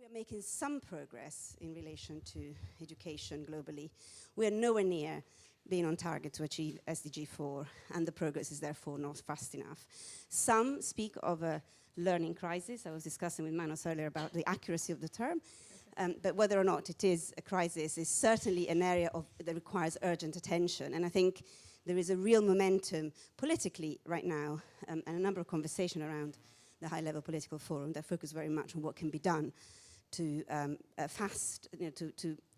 are making some progress in relation to education globally. We are nowhere near being on target to achieve SDG 4, and the progress is therefore not fast enough. Some speak of a learning crisis. I was discussing with Manos earlier about the accuracy of the term, but whether or not it is a crisis is certainly an area that requires urgent attention. And I think there is a real momentum politically right now, and a number of conversations around the high-level political forum that focus very much on what can be done to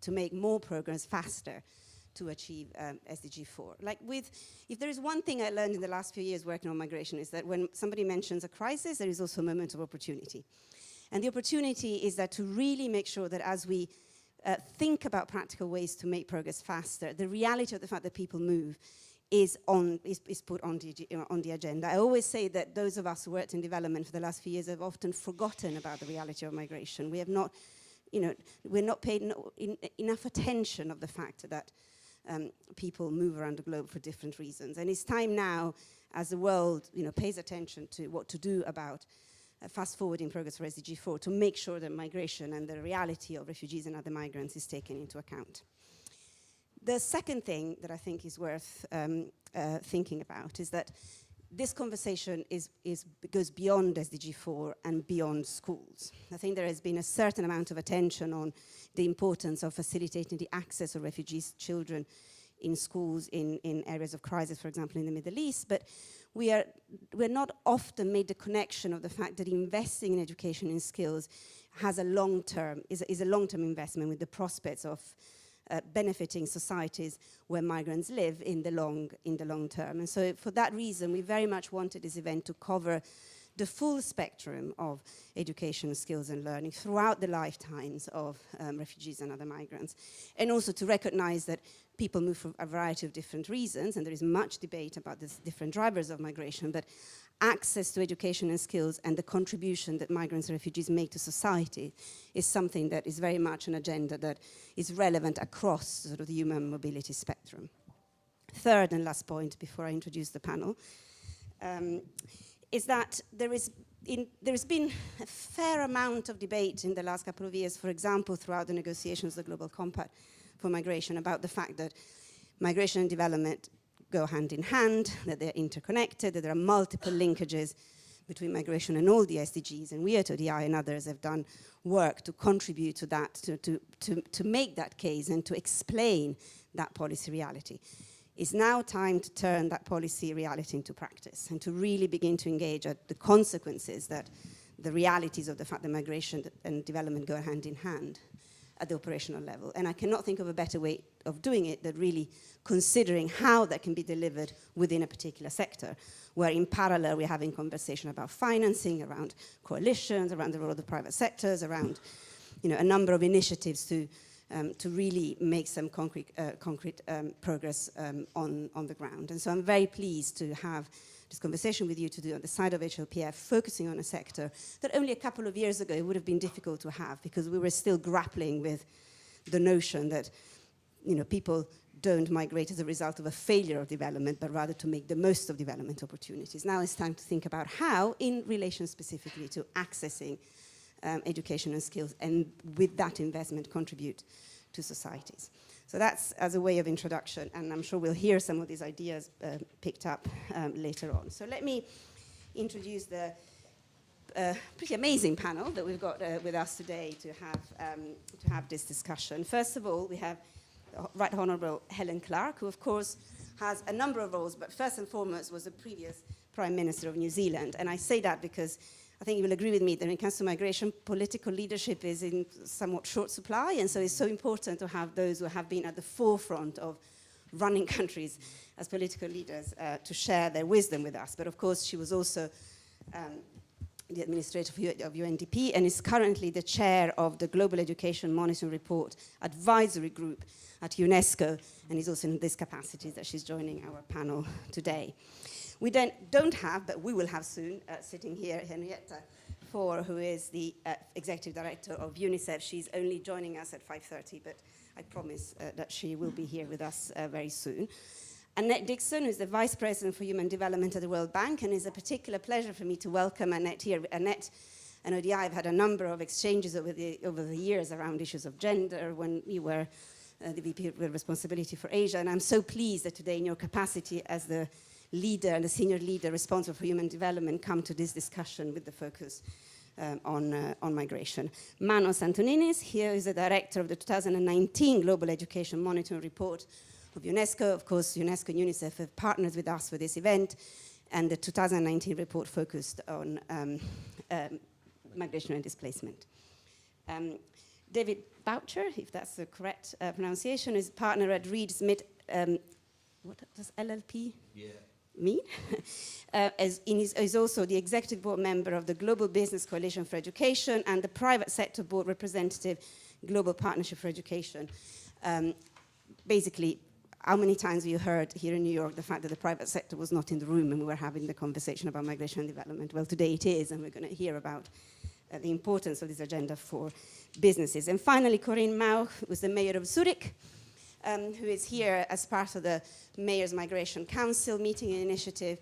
to make more progress faster to achieve SDG 4. If there is one thing I learned in the last few years working on migration, is that when somebody mentions a crisis, there is also a moment of opportunity. And the opportunity is that to really make sure that as we think about practical ways to make progress faster, the reality of the fact that people move is put on the agenda. I always say that those of us who worked in development for the last few years have often forgotten about the reality of migration. We have not, we're not paid enough attention of the fact that people move around the globe for different reasons. And it's time now, as the world pays attention to what to do about fast-forwarding progress for SDG 4, to make sure that migration and the reality of refugees and other migrants is taken into account. The second thing that I think is worth thinking about is that this conversation goes beyond SDG 4 and beyond schools. I think there has been a certain amount of attention on the importance of facilitating the access of refugees' children in schools in areas of crisis, for example, in the Middle East, but we're not often made the connection of the fact that investing in education and skills has a long-term, is a long-term investment with the prospects of benefiting societies where migrants live in the long term. And so for that reason, we very much wanted this event to cover the full spectrum of education, skills and learning throughout the lifetimes of refugees and other migrants. And also to recognize that people move for a variety of different reasons, and there is much debate about the different drivers of migration, but access to education and skills and the contribution that migrants and refugees make to society is something that is very much an agenda that is relevant across sort of the human mobility spectrum. Third and last point before I introduce the panel is that there has been a fair amount of debate in the last couple of years, for example, throughout the negotiations of the Global Compact for Migration, about the fact that migration and development go hand in hand, that they're interconnected, that there are multiple linkages between migration and all the SDGs, and we at ODI and others have done work to contribute to that, to make that case and to explain that policy reality. It's now time to turn that policy reality into practice and to really begin to engage at the consequences that the realities of the fact that migration and development go hand in hand at the operational level. And I cannot think of a better way of doing it than really considering how that can be delivered within a particular sector, where in parallel we're having conversation about financing, around coalitions, around the role of the private sectors, around a number of initiatives to really make some concrete progress on the ground. And so I'm very pleased to have this conversation with you to do on the side of HLPF, focusing on a sector that only a couple of years ago would have been difficult to have, because we were still grappling with the notion that people don't migrate as a result of a failure of development, but rather to make the most of development opportunities. Now it's time to think about how, in relation specifically to accessing education and skills, and with that investment contribute to societies. So that's as a way of introduction, and I'm sure we'll hear some of these ideas picked up later on. So let me introduce the pretty amazing panel that we've got with us today to have this discussion. First of all, we have the Right Honourable Helen Clark, who of course has a number of roles, but first and foremost was the previous Prime Minister of New Zealand. And I say that because I think you will agree with me that when it comes to migration, political leadership is in somewhat short supply, and so it's so important to have those who have been at the forefront of running countries as political leaders to share their wisdom with us. But of course, she was also the administrator of UNDP and is currently the chair of the Global Education Monitoring Report Advisory Group at UNESCO, and is also in this capacity that she's joining our panel today. We then don't have, but we will have soon, sitting here, Henrietta Fore, who is the Executive Director of UNICEF. She's only joining us at 5:30, but I promise that she will be here with us very soon. Annette Dixon, who's the Vice President for Human Development at the World Bank, and it's a particular pleasure for me to welcome Annette here. Annette And ODI have had a number of exchanges over the years around issues of gender when you were the VP with responsibility for Asia. And I'm so pleased that today in your capacity as the leader and the senior leader responsible for human development come to this discussion with the focus on migration. Manos Antoninis, here is the director of the 2019 Global Education Monitoring Report of UNESCO. Of course, UNESCO and UNICEF have partnered with us for this event, and the 2019 report focused on migration and displacement. David Boucher, if that's the correct pronunciation, is partner at Reed Smith. What does LLP mean? Is also the executive board member of the Global Business Coalition for Education and the private sector board representative, Global Partnership for Education. Basically, how many times have you heard here in New York the fact that the private sector was not in the room and we were having the conversation about migration and development? Well, today it is, and we're going to hear about the importance of this agenda for businesses. And finally, Corinne Mauch, who is the mayor of Zurich, who is here as part of the Mayor's Migration Council meeting initiative,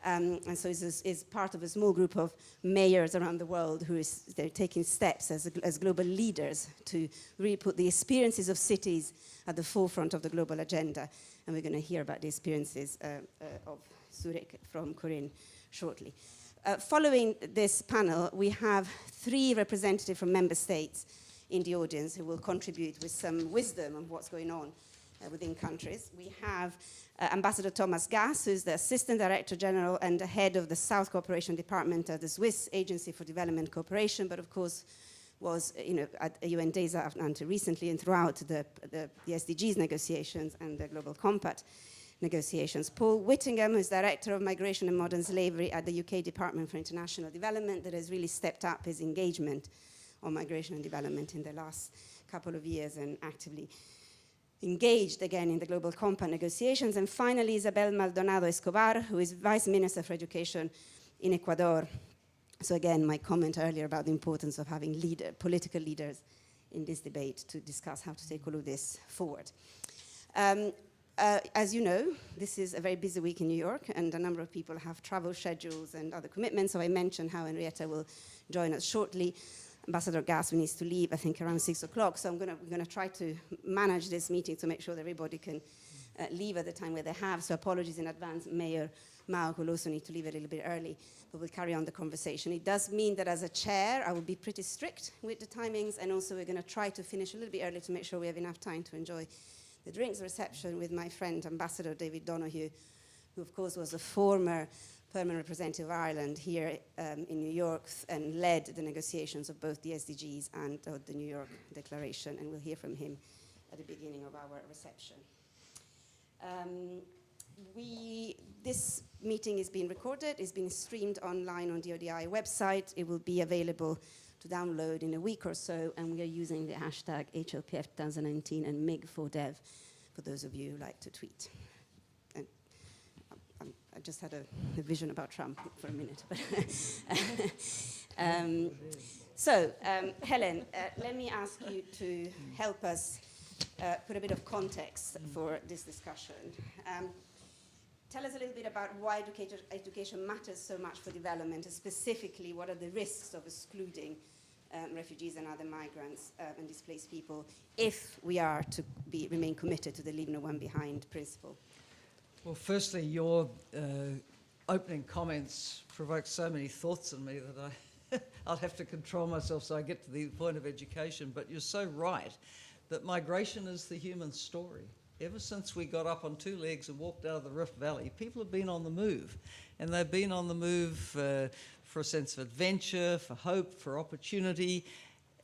and so is part of a small group of mayors around the world who they're taking steps as global leaders to really put the experiences of cities at the forefront of the global agenda. And we're going to hear about the experiences of Zurich from Corinne shortly. Following this panel, we have 3 representatives from member states in the audience who will contribute with some wisdom on what's going on within countries. We have Ambassador Thomas Gass, who's the Assistant Director General and the head of the South Cooperation Department at the Swiss Agency for Development Cooperation, but of course was at UN DESA until recently and throughout the SDGs negotiations and the Global Compact negotiations. Paul Whittingham, who's Director of Migration and Modern Slavery at the UK Department for International Development, that has really stepped up his engagement on migration and development in the last couple of years and actively engaged again in the Global Compact negotiations. And finally, Isabel Maldonado Escobar, who is Vice Minister for Education in Ecuador. So again, my comment earlier about the importance of having political leaders in this debate to discuss how to take all of this forward. As you know, this is a very busy week in New York, and a number of people have travel schedules and other commitments, so I mentioned how Henrietta will join us shortly. Ambassador Gass needs to leave, I think, around 6 o'clock, so we're going to try to manage this meeting to make sure that everybody can leave at the time where they have, so apologies in advance. Mayor Mao will also need to leave a little bit early, but we'll carry on the conversation. It does mean that as a chair, I will be pretty strict with the timings, and also we're going to try to finish a little bit early to make sure we have enough time to enjoy the drinks reception with my friend, Ambassador David Donoghue, who of course was a former permanent representative of Ireland here in New York and led the negotiations of both the SDGs and the New York Declaration, and we'll hear from him at the beginning of our reception. This meeting is being recorded, it's been streamed online on the ODI website. It will be available to download in a week or so, and we are using the hashtag HLPF 2019 and MIG4Dev for those of you who like to tweet. And I just had a vision about Trump for a minute. Helen, let me ask you to help us put a bit of context for this discussion. Tell us a little bit about why education matters so much for development, and specifically what are the risks of excluding refugees and other migrants and displaced people if we are to remain committed to the leave no one behind principle. Well, firstly, your opening comments provoked so many thoughts in me that I'll have to control myself so I get to the point of education. But you're so right that migration is the human story. Ever since we got up on 2 legs and walked out of the Rift Valley, people have been on the move. And they've been on the move for a sense of adventure, for hope, for opportunity,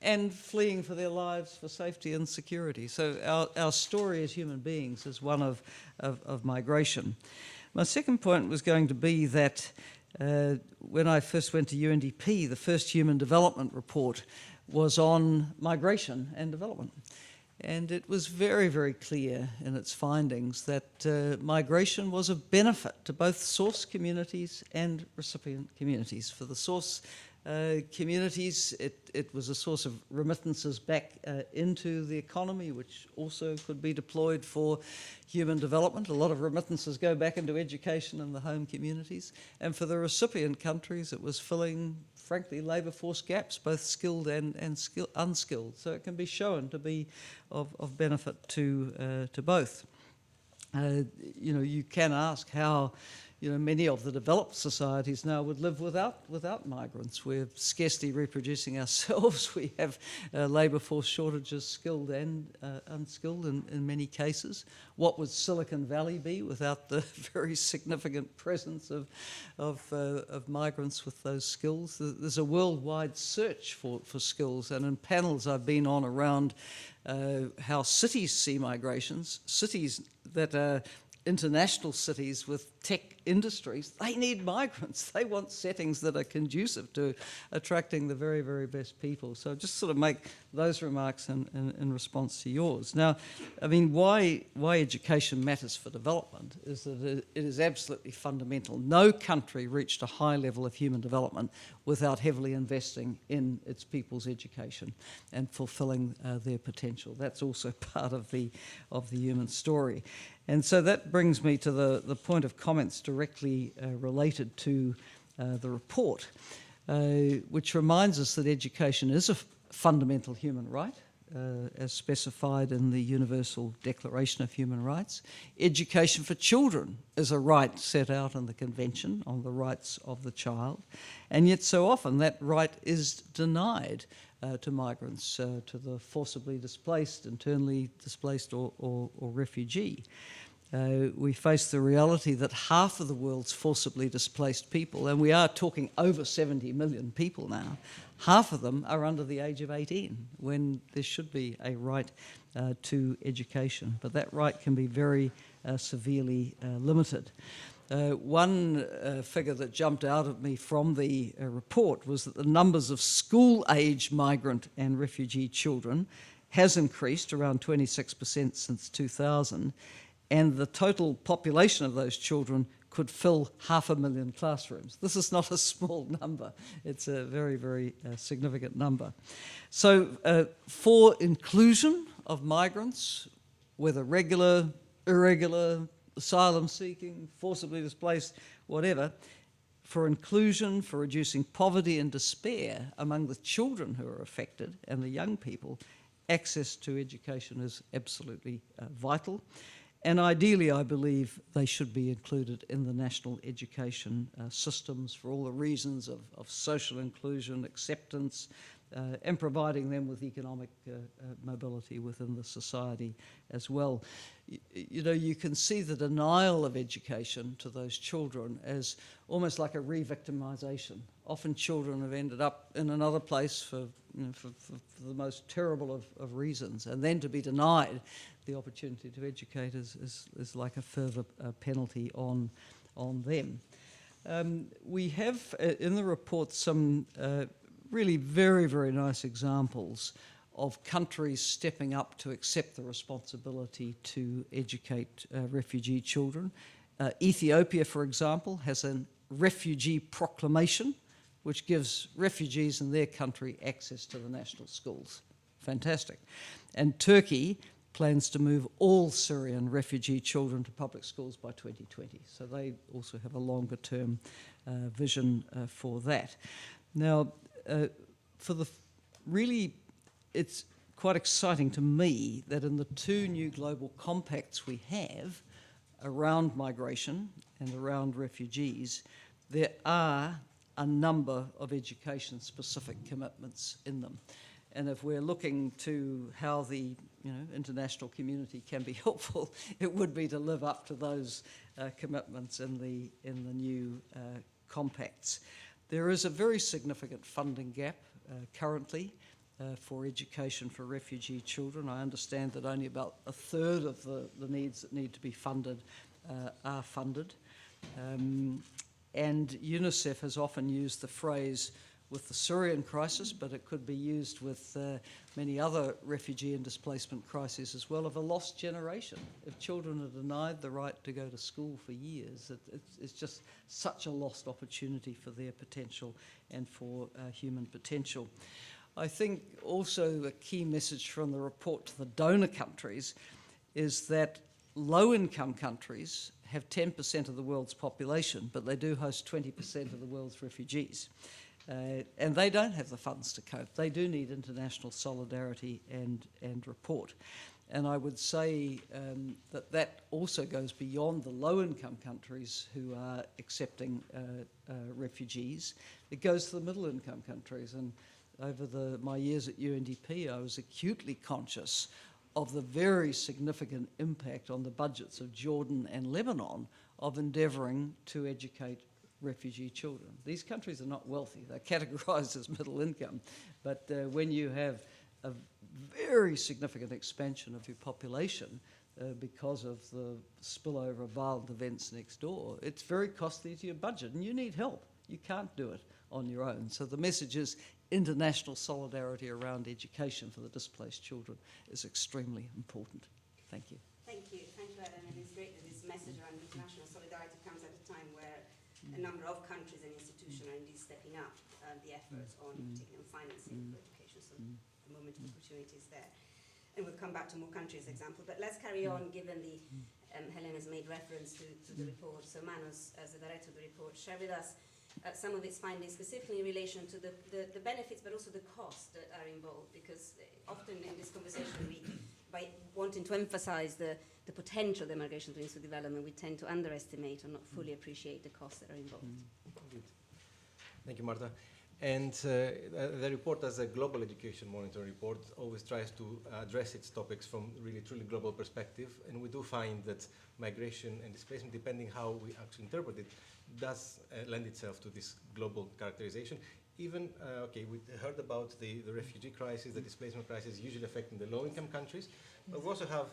and fleeing for their lives for safety and security. So our story as human beings is one of migration. My second point was going to be that when I first went to UNDP, the first Human Development Report was on migration and development. And it was very, very clear in its findings that migration was a benefit to both source communities and recipient communities. For the source communities, it was a source of remittances back into the economy, which also could be deployed for human development. A lot of remittances go back into education in the home communities. And for the recipient countries, it was filling frankly, labour force gaps, both skilled and unskilled. So it can be shown to be of benefit to both. You can ask how, many of the developed societies now would live without migrants. We're scarcely reproducing ourselves. We have labour force shortages, skilled and unskilled in many cases. What would Silicon Valley be without the very significant presence of migrants with those skills? There's a worldwide search for skills, and in panels I've been on around how cities see migrations, cities that are international cities with tech industries, they need migrants. They want settings that are conducive to attracting the very, very best people. So just sort of make those remarks in response to yours. Now, I mean, why education matters for development is that it is absolutely fundamental. No country reached a high level of human development without heavily investing in its people's education and fulfilling their potential. That's also part of the human story. And so that brings me to the point of comments directly related to the report, which reminds us that education is a fundamental human right, as specified in the Universal Declaration of Human Rights. Education for children is a right set out in the Convention on the Rights of the Child, and yet so often that right is denied to migrants, to the forcibly displaced, internally displaced or refugee. We face the reality that half of the world's forcibly displaced people, and we are talking over 70 million people now, half of them are under the age of 18, when there should be a right to education. But that right can be very severely limited. One figure that jumped out at me from the report was that the numbers of school-age migrant and refugee children has increased around 26% since 2000, and the total population of those children could fill 500,000 classrooms. This is not a small number. It's a very, very significant number. So for inclusion of migrants, whether regular, irregular, asylum-seeking, forcibly displaced, whatever, for inclusion, for reducing poverty and despair among the children who are affected and the young people, access to education is absolutely vital. And ideally, I believe they should be included in the national education systems for all the reasons of social inclusion, acceptance, and providing them with economic mobility within the society as well. You can see the denial of education to those children as almost like a re-victimisation. Often children have ended up in another place for the most terrible of reasons, and then to be denied the opportunity to educate is like a further penalty on them. We have in the report some really very, very nice examples of countries stepping up to accept the responsibility to educate refugee children. Ethiopia, for example, has a refugee proclamation which gives refugees in their country access to the national schools. Fantastic. And Turkey plans to move all Syrian refugee children to public schools by 2020. So they also have a longer term vision for that. Now, it's quite exciting to me that in the two new global compacts we have around migration and around refugees, there are a number of education-specific commitments in them. And if we're looking to how the international community can be helpful, it would be to live up to those commitments in the new compacts. There is a very significant funding gap currently for education for refugee children. I understand that only about a third of the needs that need to be funded are funded. And UNICEF has often used the phrase with the Syrian crisis, but it could be used with many other refugee and displacement crises as well, of a lost generation. If children are denied the right to go to school for years, it's just such a lost opportunity for their potential and for human potential. I think also a key message from the report to the donor countries is that low-income countries have 10% of the world's population, but they do host 20% of the world's refugees. And they don't have the funds to cope. They do need international solidarity and report. And I would say that also goes beyond the low-income countries who are accepting refugees. It goes to the middle-income countries. And over my years at UNDP, I was acutely conscious of the very significant impact on the budgets of Jordan and Lebanon of endeavouring to educate refugee children. These countries are not wealthy. They're categorised as middle income. But when you have a very significant expansion of your population because of the spillover of violent events next door, it's very costly to your budget, and you need help. You can't do it on your own. So the message is international solidarity around education for the displaced children is extremely important. Thank you. Thank you, Ellen. And it's great that this message around international solidarity comes at a time where a number of countries and institutions are indeed stepping up the efforts on particularly financing for education. So the moment of opportunity is there. And we'll come back to more countries example. But let's carry on, given the Helen has made reference to the report. So Manos, as the director of the report, share with us some of its findings, specifically in relation to the benefits, but also the costs that are involved. Because often in this conversation, by wanting to emphasize the potential of the migration to institutional development, we tend to underestimate or not fully appreciate the costs that are involved. Thank you, Marta. And the report, as a global education monitoring report, always tries to address its topics from really truly global perspective. And we do find that migration and displacement, depending how we actually interpret it, does lend itself to this global characterization. Even, we heard about the refugee crisis, the displacement crisis usually affecting the low-income countries, but we also have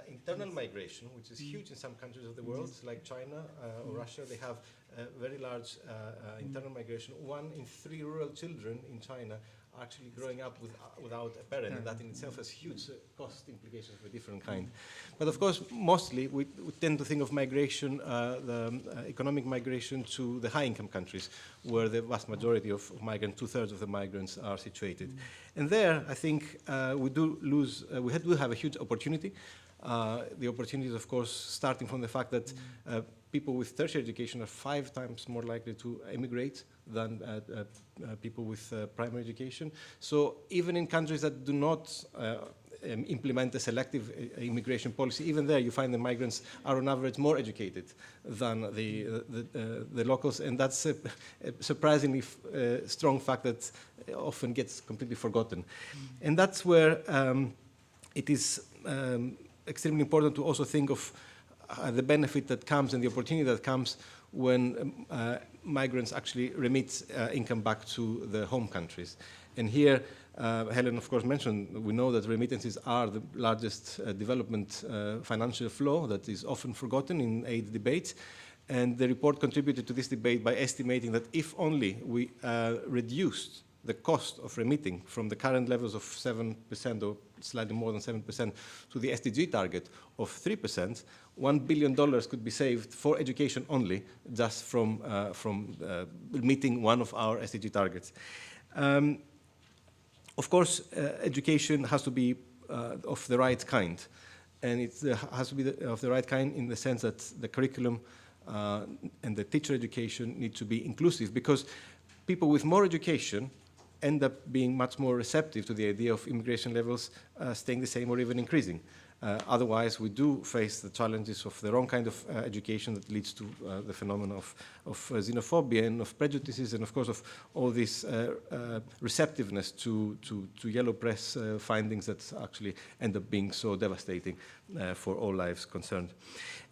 internal migration, which is huge in some countries of the world, like China or Russia. They have very large internal migration. 1 in 3 rural children in China are actually growing up without a parent, and that in itself has huge cost implications of a different kind. But of course, mostly we tend to think of migration, the economic migration to the high-income countries, where the vast majority of migrants, 2/3 of the migrants, are situated. And there, I think we do have a huge opportunity. The opportunity is, of course, starting from the fact that people with tertiary education are 5 times more likely to emigrate than people with primary education. So even in countries that do not implement a selective immigration policy, even there you find the migrants are on average more educated than the locals, and that's a surprisingly strong fact that often gets completely forgotten. And that's where it is extremely important to also think of the benefit that comes and the opportunity that comes when migrants actually remit income back to the home countries. And here, Helen, of course, mentioned, we know that remittances are the largest development financial flow that is often forgotten in aid debates. And the report contributed to this debate by estimating that if only we reduced the cost of remitting from the current levels of 7% or slightly more than 7% to the SDG target of 3%, $1 billion could be saved for education only, just from meeting one of our SDG targets. Of course, education has to be of the right kind, and it has to be of the right kind in the sense that the curriculum and the teacher education need to be inclusive, because people with more education end up being much more receptive to the idea of immigration levels staying the same or even increasing. Otherwise, we do face the challenges of the wrong kind of education that leads to the phenomenon of xenophobia and of prejudices, and of course of all this receptiveness to yellow press findings that actually end up being so devastating for all lives concerned.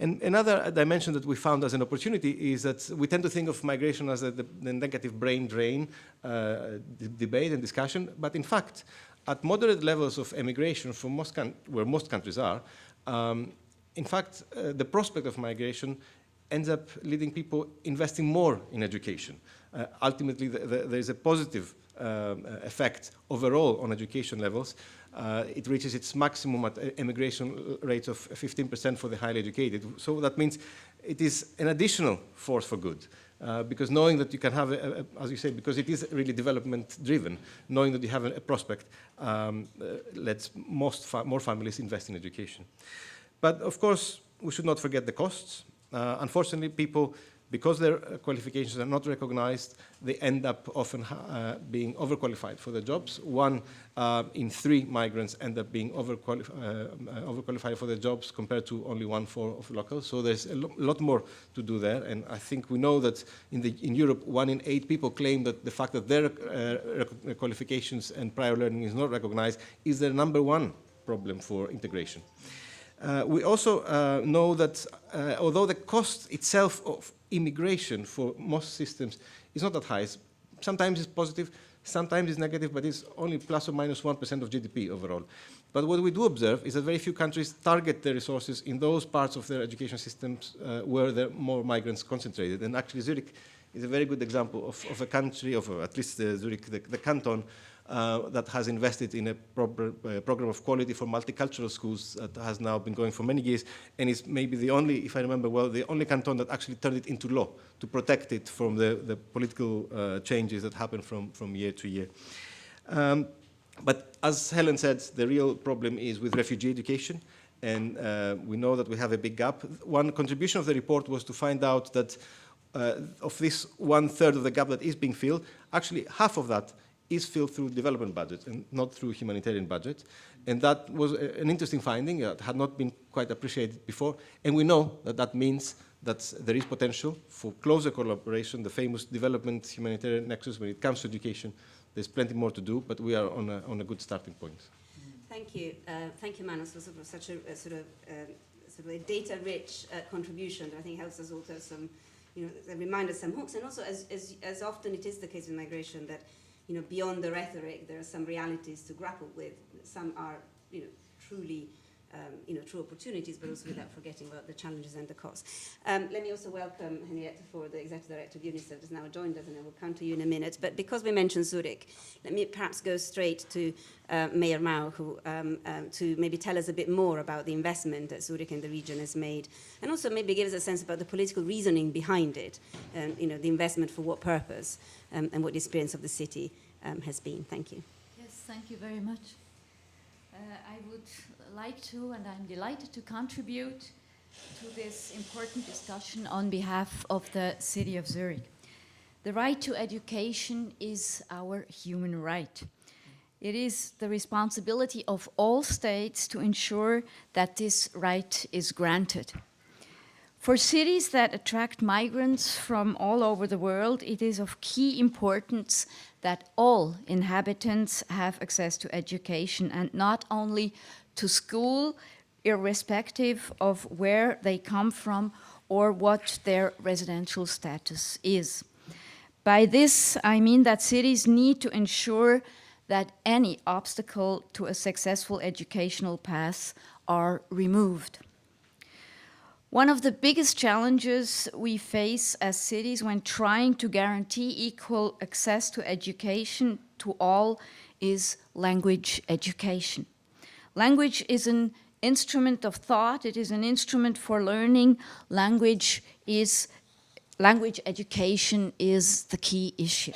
And another dimension that we found as an opportunity is that we tend to think of migration as the negative brain drain debate and discussion, but in fact, at moderate levels of emigration from where most countries are, in fact, the prospect of migration ends up leading people investing more in education. Ultimately, there is a positive effect overall on education levels. It reaches its maximum at emigration rates of 15% for the highly educated. So that means it is an additional force for good. Because knowing that you can have, as you say, because it is really development-driven, knowing that you have a prospect lets more families invest in education. But of course, we should not forget the costs. Unfortunately, people because their qualifications are not recognized, they end up often being overqualified for the jobs. 1 in 3 migrants end up being overqualified for the jobs compared to only 1/4 of locals. So there's a lot more to do there. And I think we know that in Europe, 1 in 8 people claim that the fact that their qualifications and prior learning is not recognized is their #1 problem for integration. We also know that although the cost itself of immigration for most systems is not that high, sometimes it's positive, sometimes it's negative, but it's only plus or minus 1% of GDP overall. But what we do observe is that very few countries target their resources in those parts of their education systems where there are more migrants concentrated. And actually Zurich is a very good example of a country, of at least Zurich, the canton, that has invested in a program of quality for multicultural schools that has now been going for many years, and is maybe the only, if I remember well, the only canton that actually turned it into law to protect it from the political changes that happen from year to year. But as Helen said, the real problem is with refugee education, and we know that we have a big gap. One contribution of the report was to find out that of this 1/3 of the gap that is being filled, actually half of that is filled through development budget and not through humanitarian budget. And that was an interesting finding that had not been quite appreciated before. And we know that that means that there is potential for closer collaboration, the famous development humanitarian nexus when it comes to education. There's plenty more to do, but we are on a good starting point. Thank you. Thank you, Manos, for such a sort of a data-rich contribution that I think helps us also remind us some hooks. And also, as often it is the case with migration, that beyond the rhetoric, there are some realities to grapple with. Some are, truly, true opportunities, but also without forgetting about the challenges and the costs. Let me also welcome Henriette for the Executive Director of UNICEF, who has now joined us, and I will come to you in a minute. But because we mentioned Zurich, let me perhaps go straight to Mayor Mao, who to maybe tell us a bit more about the investment that Zurich and the region has made, and also maybe give us a sense about the political reasoning behind it, the investment for what purpose, and what the experience of the city has been. Thank you. Yes, thank you very much. I would like to, and I'm delighted to contribute to this important discussion on behalf of the city of Zurich. The right to education is our human right. It is the responsibility of all states to ensure that this right is granted. For cities that attract migrants from all over the world, it is of key importance that all inhabitants have access to education, and not only to school, irrespective of where they come from or what their residential status is. By this, I mean that cities need to ensure that any obstacle to a successful educational path are removed. One of the biggest challenges we face as cities when trying to guarantee equal access to education to all is language education. Language is an instrument of thought, it is an instrument for learning. Language education is the key issue.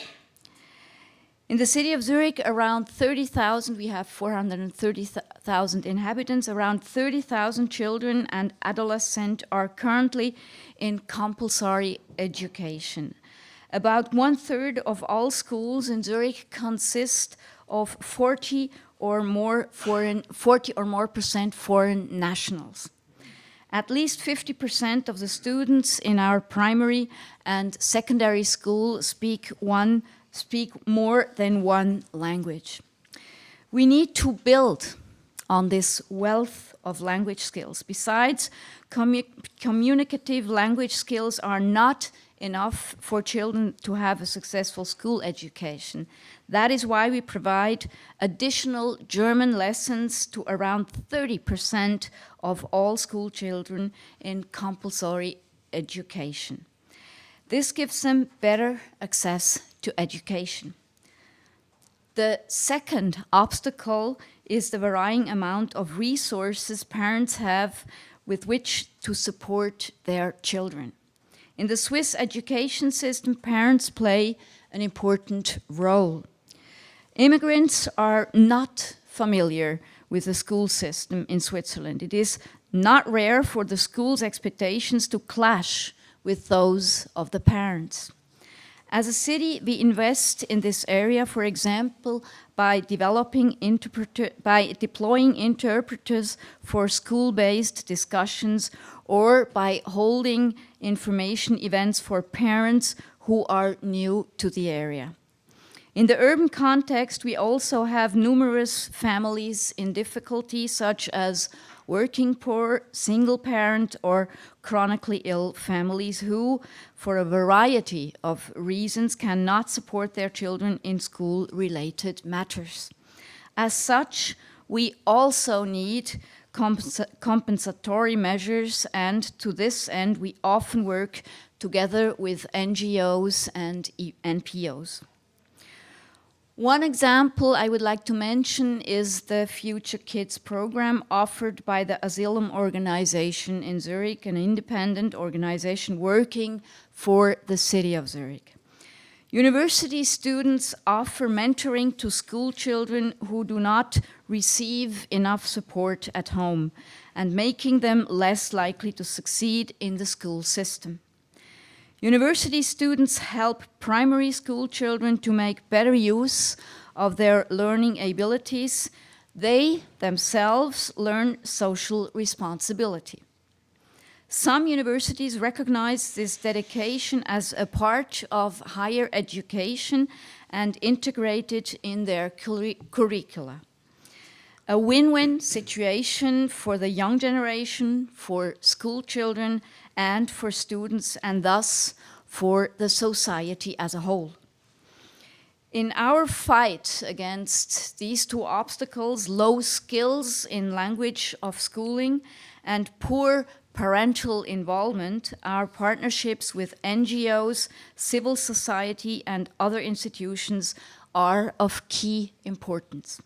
In the city of Zurich, around 30,000, we have 430,000 inhabitants, around 30,000 children and adolescents are currently in compulsory education. About 1/3 of all schools in Zurich consist of 40 or more percent foreign nationals. At least 50% of the students in our primary and secondary school speak more than one language. We need to build on this wealth of language skills. Besides, communicative language skills are not enough for children to have a successful school education. That is why we provide additional German lessons to around 30% of all school children in compulsory education. This gives them better access to education. The second obstacle is the varying amount of resources parents have with which to support their children. In the Swiss education system, parents play an important role. Immigrants are not familiar with the school system in Switzerland. It is not rare for the school's expectations to clash with those of the parents. As a city, we invest in this area, for example, by deploying interpreters for school-based discussions, or by holding information events for parents who are new to the area. In the urban context, we also have numerous families in difficulty, such as working poor, single parent, or chronically ill families who, for a variety of reasons, cannot support their children in school-related matters. As such, we also need compensatory measures, and to this end, we often work together with NGOs and NPOs. One example I would like to mention is the Future Kids program offered by the Asylum Organization in Zurich, an independent organization working for the city of Zurich. University students offer mentoring to school children who do not receive enough support at home, and making them less likely to succeed in the school system. University students help primary school children to make better use of their learning abilities. They themselves learn social responsibility. Some universities recognize this dedication as a part of higher education and integrate it in their curricula. A win-win situation for the young generation, for school children, and for students, and thus for the society as a whole. In our fight against these two obstacles, low skills in language of schooling and poor parental involvement, our partnerships with NGOs, civil society, and other institutions are of key importance.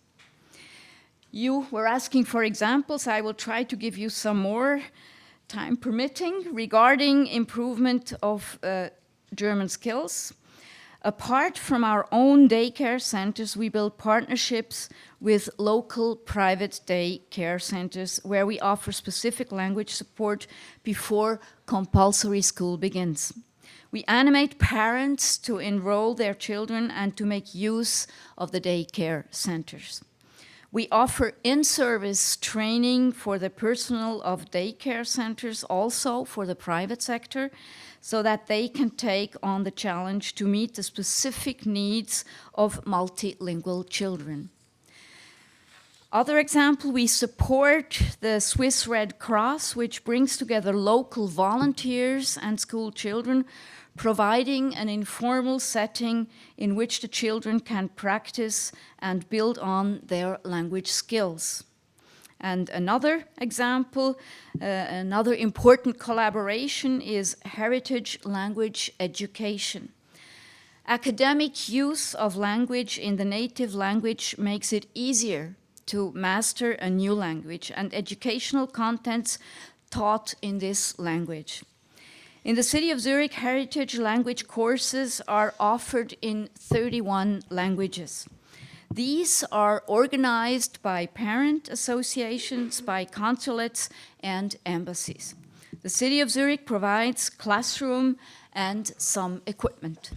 You were asking for examples. I will try to give you some more, time permitting, regarding improvement of German skills. Apart from our own daycare centers, we build partnerships with local private daycare centers where we offer specific language support before compulsory school begins. We animate parents to enroll their children and to make use of the daycare centers. We offer in-service training for the personnel of daycare centers, also for the private sector, so that they can take on the challenge to meet the specific needs of multilingual children. Other example, we support the Swiss Red Cross, which brings together local volunteers and school children, providing an informal setting in which the children can practice and build on their language skills. And another example, another important collaboration is heritage language education. Academic use of language in the native language makes it easier to master a new language and educational contents taught in this language. In the city of Zurich, heritage language courses are offered in 31 languages. These are organized by parent associations, by consulates, and embassies. The city of Zurich provides classroom and some equipment.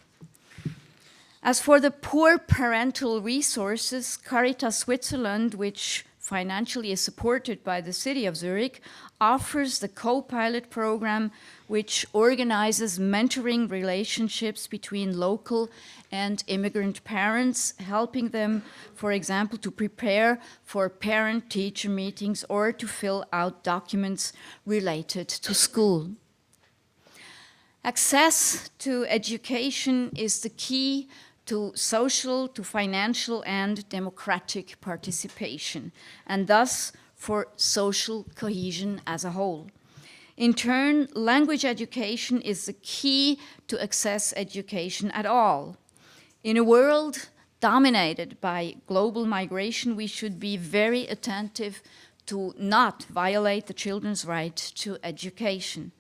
As for the poor parental resources, Caritas Switzerland, which financially is supported by the city of Zurich, offers the co-pilot program, which organizes mentoring relationships between local and immigrant parents, helping them, for example, to prepare for parent-teacher meetings or to fill out documents related to school. Access to education is the key to social, to financial, and democratic participation, and thus for social cohesion as a whole. In turn, language education is the key to access education at all. In a world dominated by global migration, we should be very attentive to not violate the children's right to education.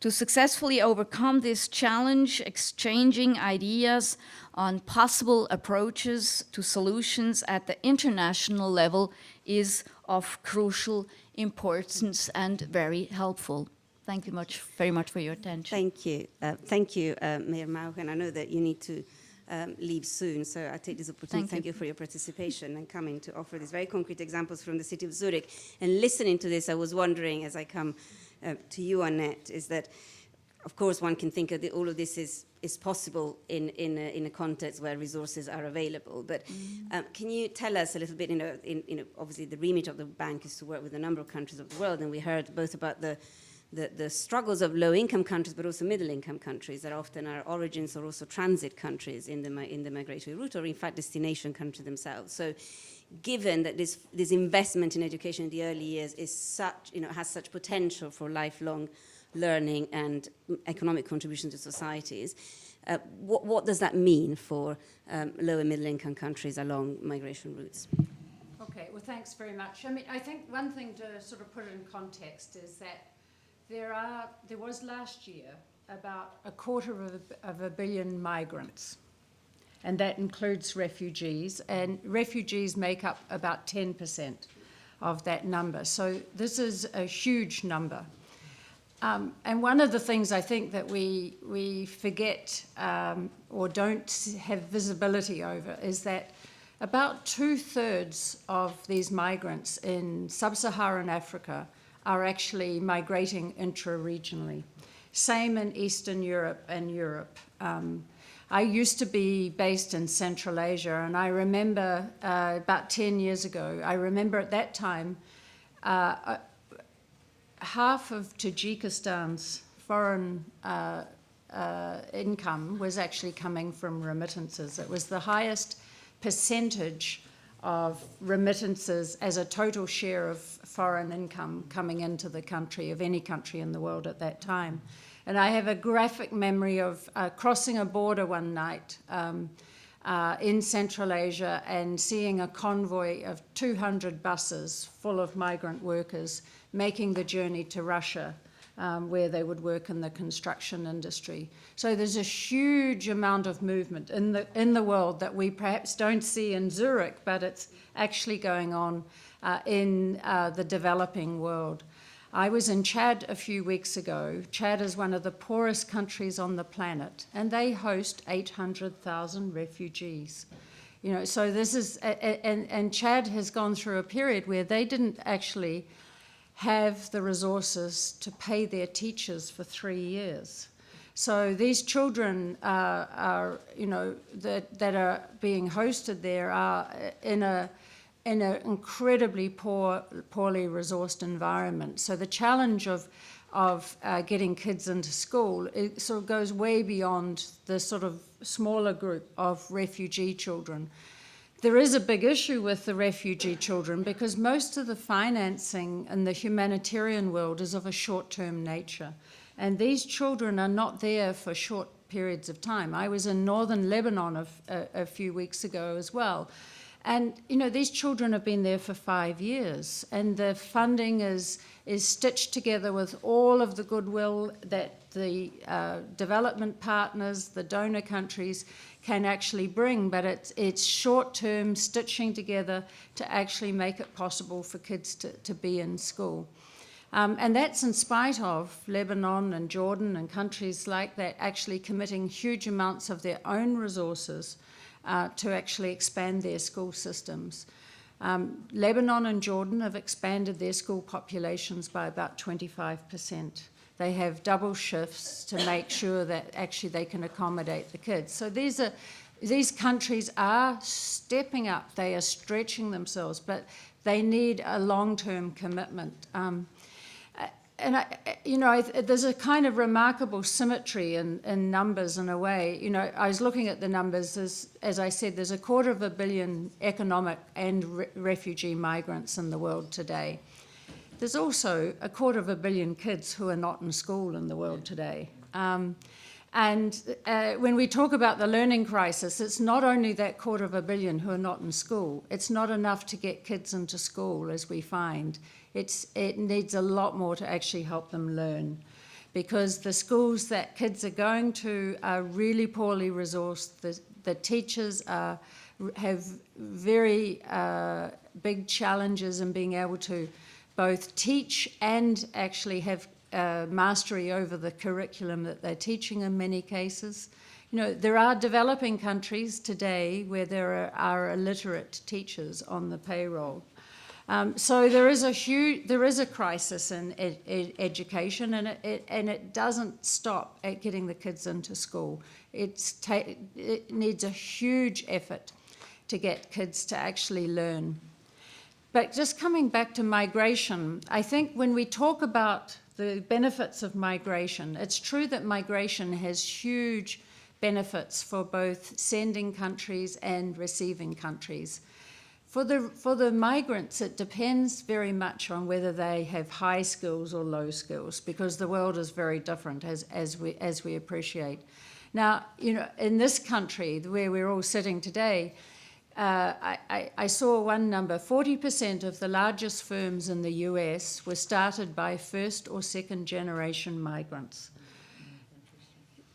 To successfully overcome this challenge, exchanging ideas on possible approaches to solutions at the international level is of crucial importance and very helpful. Thank you very much for your attention. Thank you, Mayor Mauch, and I know that you need to leave soon, so I take this opportunity to thank you for your participation and coming to offer these very concrete examples from the city of Zurich. And listening to this, I was wondering, as I come to you, Annette, is that, of course, one can think that all of this is possible in a context where resources are available. But can you tell us a little bit, obviously the remit of the bank is to work with a number of countries of the world, and we heard both about the struggles of low-income countries, but also middle-income countries that often are origins or also transit countries in the migratory route, or in fact destination countries themselves. So, given that this investment in education in the early years is such, has such potential for lifelong learning and economic contribution to societies, what does that mean for low and middle-income countries along migration routes? Okay, well, thanks very much. I mean, I think one thing to sort of put it in context is that there was last year about 250 million migrants, and that includes refugees, and refugees make up about 10% of that number. So this is a huge number. And one of the things I think that we forget or don't have visibility over is that about 2/3 of these migrants in sub-Saharan Africa are actually migrating intra-regionally. Same in Eastern Europe and Europe. I used to be based in Central Asia, and I remember about 10 years ago, I remember at that time, half of Tajikistan's foreign income was actually coming from remittances. It was the highest percentage of remittances as a total share of foreign income coming into the country, of any country in the world at that time. And I have a graphic memory of crossing a border one night in Central Asia and seeing a convoy of 200 buses full of migrant workers making the journey to Russia, where they would work in the construction industry. So there's a huge amount of movement in the world that we perhaps don't see in Zurich, but it's actually going on in the developing world. I was in Chad a few weeks ago. Chad is one of the poorest countries on the planet, and they host 800,000 refugees. So this is, and Chad has gone through a period where they didn't actually have the resources to pay their teachers for 3 years. So these children that are being hosted there are in an incredibly poorly resourced environment. So the challenge of getting kids into school, it sort of goes way beyond the sort of smaller group of refugee children. There is a big issue with the refugee children because most of the financing in the humanitarian world is of a short-term nature. And these children are not there for short periods of time. I was in northern Lebanon a few weeks ago as well. And, these children have been there for 5 years, and the funding is stitched together with all of the goodwill that the development partners, the donor countries, can actually bring, but it's short-term stitching together to actually make it possible for kids to be in school. And that's in spite of Lebanon and Jordan and countries like that actually committing huge amounts of their own resources to actually expand their school systems. Lebanon and Jordan have expanded their school populations by about 25%. They have double shifts to make sure that actually they can accommodate the kids. So these countries are stepping up. They are stretching themselves, but they need a long-term commitment. There's a kind of remarkable symmetry in numbers in a way. I was looking at the numbers. As I said, there's 250 million economic and refugee migrants in the world today. There's also 250 million kids who are not in school in the world today. When we talk about the learning crisis, it's not only that 250 million who are not in school. It's not enough to get kids into school, as we find. It needs a lot more to actually help them learn, because the schools that kids are going to are really poorly resourced. The teachers have very big challenges in being able to both teach and actually have mastery over the curriculum that they're teaching in many cases. You know, there are developing countries today where there are illiterate teachers on the payroll. So there is a crisis in education, and it doesn't stop at getting the kids into school. It needs a huge effort to get kids to actually learn. But just coming back to migration, I think when we talk about the benefits of migration, it's true that migration has huge benefits for both sending countries and receiving countries. For the migrants, it depends very much on whether they have high skills or low skills, because the world is very different, as we appreciate. Now, you know, in this country where we're all sitting today, I saw one number: 40% of the largest firms in the US were started by first or second generation migrants.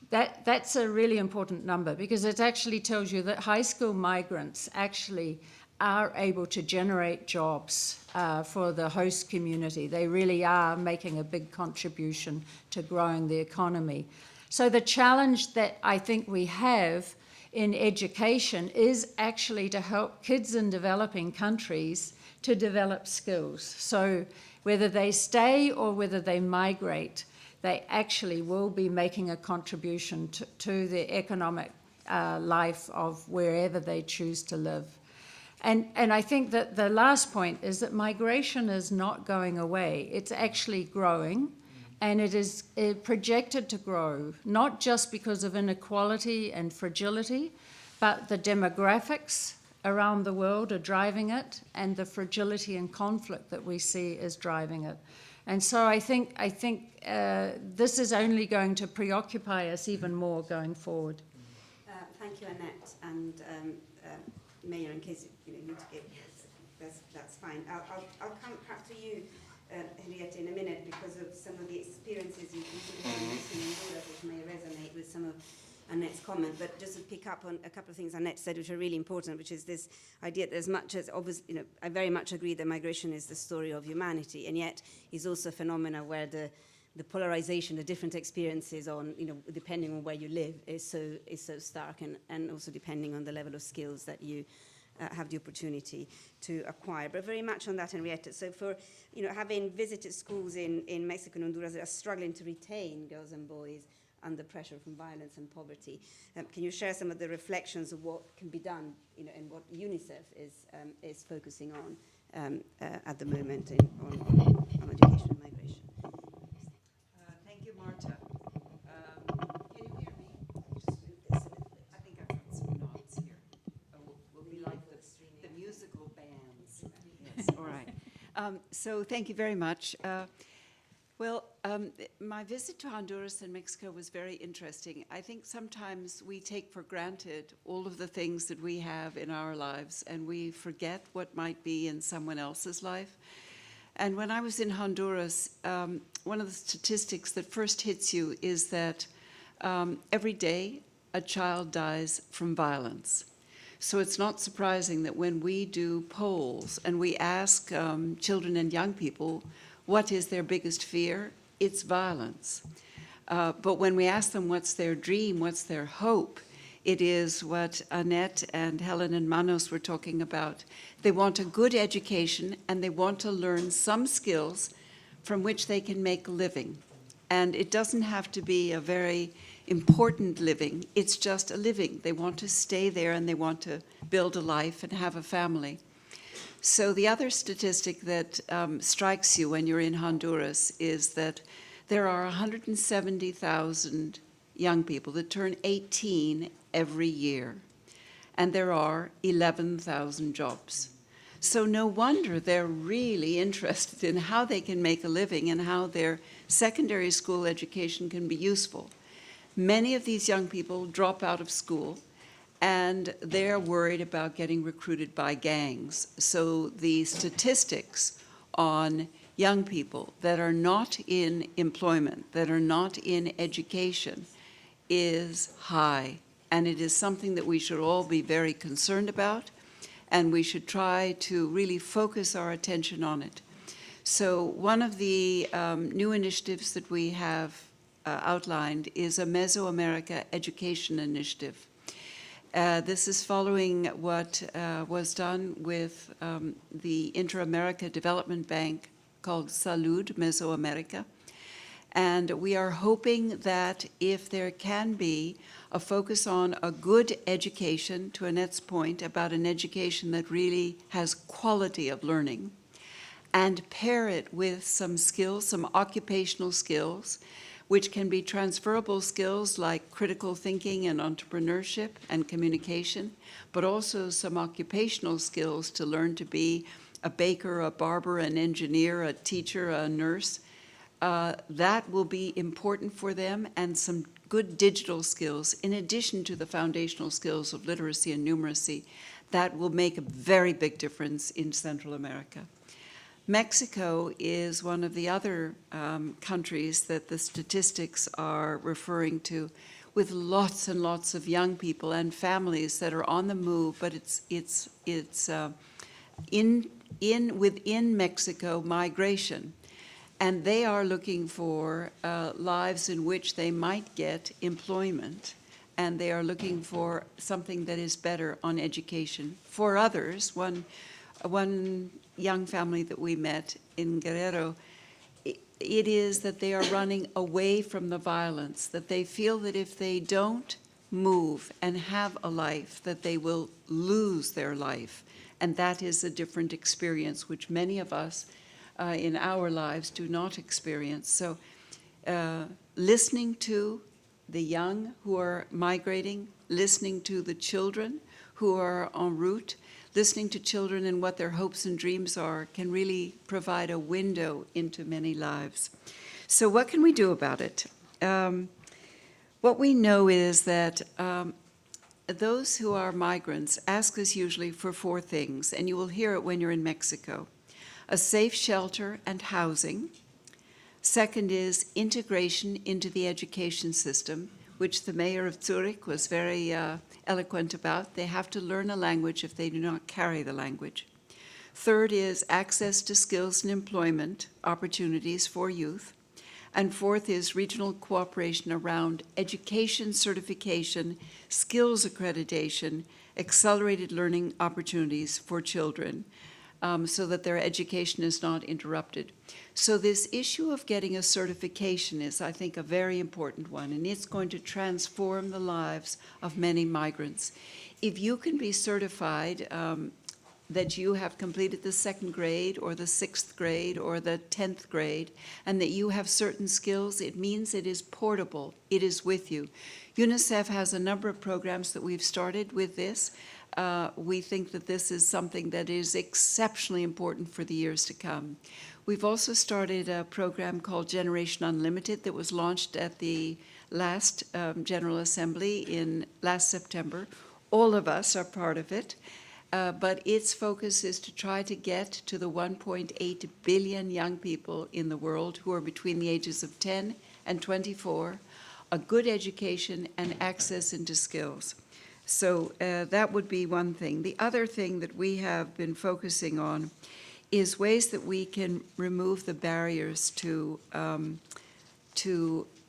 That's a really important number, because it actually tells you that high school migrants actually are able to generate jobs for the host community. They really are making a big contribution to growing the economy. So the challenge that I think we have in education is actually to help kids in developing countries to develop skills. So whether they stay or whether they migrate, they actually will be making a contribution to the economic life of wherever they choose to live. And I think that the last point is that migration is not going away. It's actually growing, and it is projected to grow, not just because of inequality and fragility, but the demographics around the world are driving it, and the fragility and conflict that we see is driving it. And so I think this is only going to preoccupy us even more going forward. Thank you, Annette, and Mayor, in case you need to get, that's fine. I'll come back to you, Henriette, in a minute, because of some of the experiences you've had in Honduras, which may resonate with some of Annette's comment. But just to pick up on a couple of things Annette said, which are really important, which is this idea that as much as, obviously, you know, I very much agree that migration is the story of humanity, and yet is also a phenomena where the polarization, the different experiences on, you know, depending on where you live, is so stark, and also depending on the level of skills that you have the opportunity to acquire. But very much on that, Henriette. So for, you know, having visited schools in Mexico and Honduras that are struggling to retain girls and boys under pressure from violence and poverty, can you share some of the reflections of what can be done, you know, and what UNICEF is focusing on at the moment on education and migration? Thank you, Marta. Can you hear me? Just move this a little bit. I think I've got some nods here. We'll be like the musical bands. Yes, all right. So thank you very much. My visit to Honduras and Mexico was very interesting. I think sometimes we take for granted all of the things that we have in our lives, and we forget what might be in someone else's life. And when I was in Honduras, one of the statistics that first hits you is that every day a child dies from violence. So it's not surprising that when we do polls and we ask children and young people what is their biggest fear, it's violence. But when we ask them what's their dream, what's their hope, it is what Annette and Helen and Manos were talking about. They want a good education, and they want to learn some skills from which they can make a living. And it doesn't have to be a very important living. It's just a living. They want to stay there, and they want to build a life and have a family. So the other statistic that strikes you when you're in Honduras is that there are 170,000 young people that turn 18 every year, and there are 11,000 jobs. So no wonder they're really interested in how they can make a living and how their secondary school education can be useful. Many of these young people drop out of school, and they're worried about getting recruited by gangs. So the statistics on young people that are not in employment, that are not in education, is high. And it is something that we should all be very concerned about, and we should try to really focus our attention on it. So one of the new initiatives that we have outlined is a Mesoamerica Education Initiative. This is following what was done with the Inter-America Development Bank called Salud Mesoamerica. And we are hoping that if there can be a focus on a good education, to Annette's point about an education that really has quality of learning, and pair it with some skills, some occupational skills, which can be transferable skills like critical thinking and entrepreneurship and communication, but also some occupational skills to learn to be a baker, a barber, an engineer, a teacher, a nurse. That will be important for them, and some good digital skills, in addition to the foundational skills of literacy and numeracy, that will make a very big difference in Central America. Mexico is one of the other countries that the statistics are referring to, with lots and lots of young people and families that are on the move, but it's within Mexico migration. And they are looking for lives in which they might get employment, and they are looking for something that is better on education. For others, one young family that we met in Guerrero, it is that they are running away from the violence, that they feel that if they don't move and have a life, that they will lose their life. And that is a different experience, which many of us in our lives do not experience. So listening to the young who are migrating, listening to the children who are en route, listening to children and what their hopes and dreams are can really provide a window into many lives. So what can we do about it? What we know is that those who are migrants ask us usually for 4 things, and you will hear it when you're in Mexico. A safe shelter and housing. Second is integration into the education system, which the mayor of Zurich was very eloquent about. They have to learn a language if they do not carry the language. Third is access to skills and employment opportunities for youth. And fourth is regional cooperation around education certification, skills accreditation, accelerated learning opportunities for children, so that their education is not interrupted. So this issue of getting a certification is, I think, a very important one, and it's going to transform the lives of many migrants. If you can be certified that you have completed the 2nd grade or the 6th grade or the 10th grade, and that you have certain skills, it means it is portable, it is with you. UNICEF has a number of programs that we've started with this. We think that this is something that is exceptionally important for the years to come. We've also started a program called Generation Unlimited that was launched at the last General Assembly in last September. All of us are part of it, but its focus is to try to get to the 1.8 billion young people in the world who are between the ages of 10 and 24, a good education and access into skills. So that would be one thing. The other thing that we have been focusing on is ways that we can remove the barriers to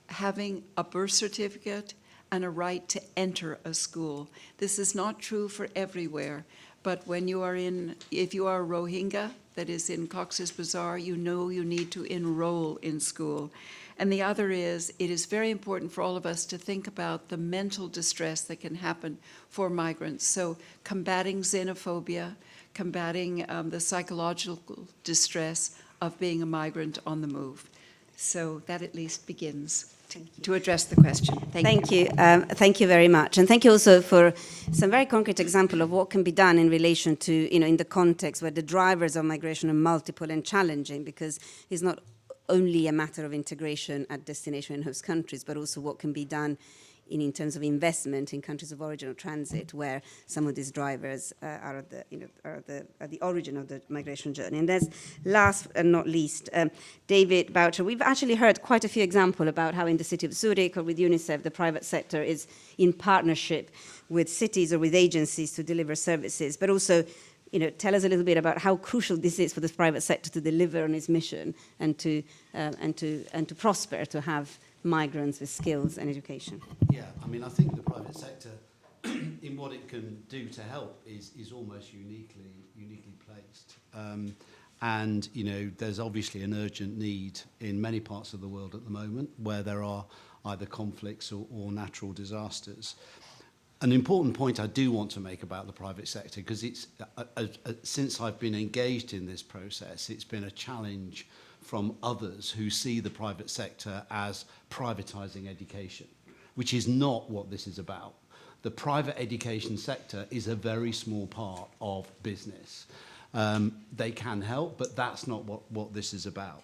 having a birth certificate and a right to enter a school. This is not true for everywhere, but when you are if you are a Rohingya that is in Cox's Bazar, you know you need to enroll in school. And the other is, it is very important for all of us to think about the mental distress that can happen for migrants. So combating xenophobia, combating the psychological distress of being a migrant on the move. So that at least begins to address the question. Thank you. Thank you very much. And thank you also for some very concrete example of what can be done in relation to, in the context where the drivers of migration are multiple and challenging, because it's not only a matter of integration at destination and host countries, but also what can be done in terms of investment in countries of origin or transit, where some of these drivers are at the origin of the migration journey. And there's last and not least, David Boucher. We've actually heard quite a few examples about how in the city of Zurich or with UNICEF, the private sector is in partnership with cities or with agencies to deliver services, but also tell us a little bit about how crucial this is for the private sector to deliver on its mission and to prosper, to have migrants with skills and education. Yeah, I mean, I think the private sector, in what it can do to help, is almost uniquely placed. And, there's obviously an urgent need in many parts of the world at the moment where there are either conflicts or natural disasters. An important point I do want to make about the private sector, because it's since I've been engaged in this process, it's been a challenge from others who see the private sector as privatizing education, which is not what this is about. The private education sector is a very small part of business. They can help, but that's not what this is about.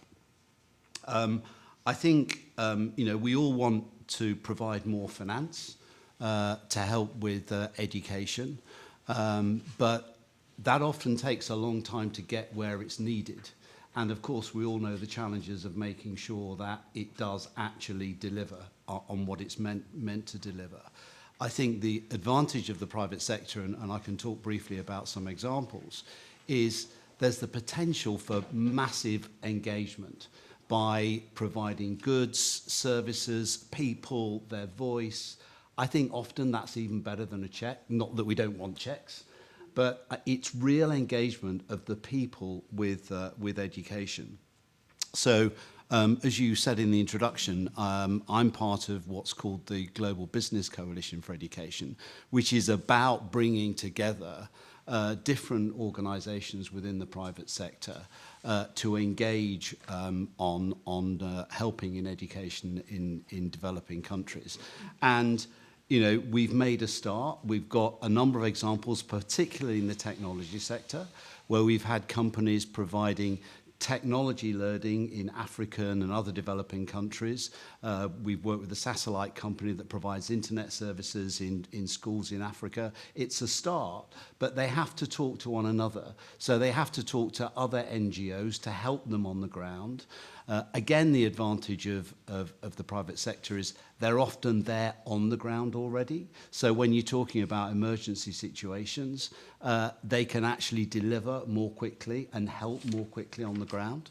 I think, we all want to provide more finance to help with education, but that often takes a long time to get where it's needed. And of course, we all know the challenges of making sure that it does actually deliver on what it's meant to deliver. I think the advantage of the private sector, and I can talk briefly about some examples, is there's the potential for massive engagement by providing goods, services, people, their voice. I think often that's even better than a check. Not that we don't want checks, but it's real engagement of the people with education. So, as you said in the introduction, I'm part of what's called the Global Business Coalition for Education, which is about bringing together different organizations within the private sector to engage on helping in education in developing countries. And we've made a start. We've got a number of examples, particularly in the technology sector, where we've had companies providing technology learning in African and other developing countries. We've worked with a satellite company that provides internet services in schools in Africa. It's a start, but they have to talk to one another. So they have to talk to other NGOs to help them on the ground. Again, the advantage of the private sector is they're often there on the ground already. So when you're talking about emergency situations, they can actually deliver more quickly and help more quickly on the ground.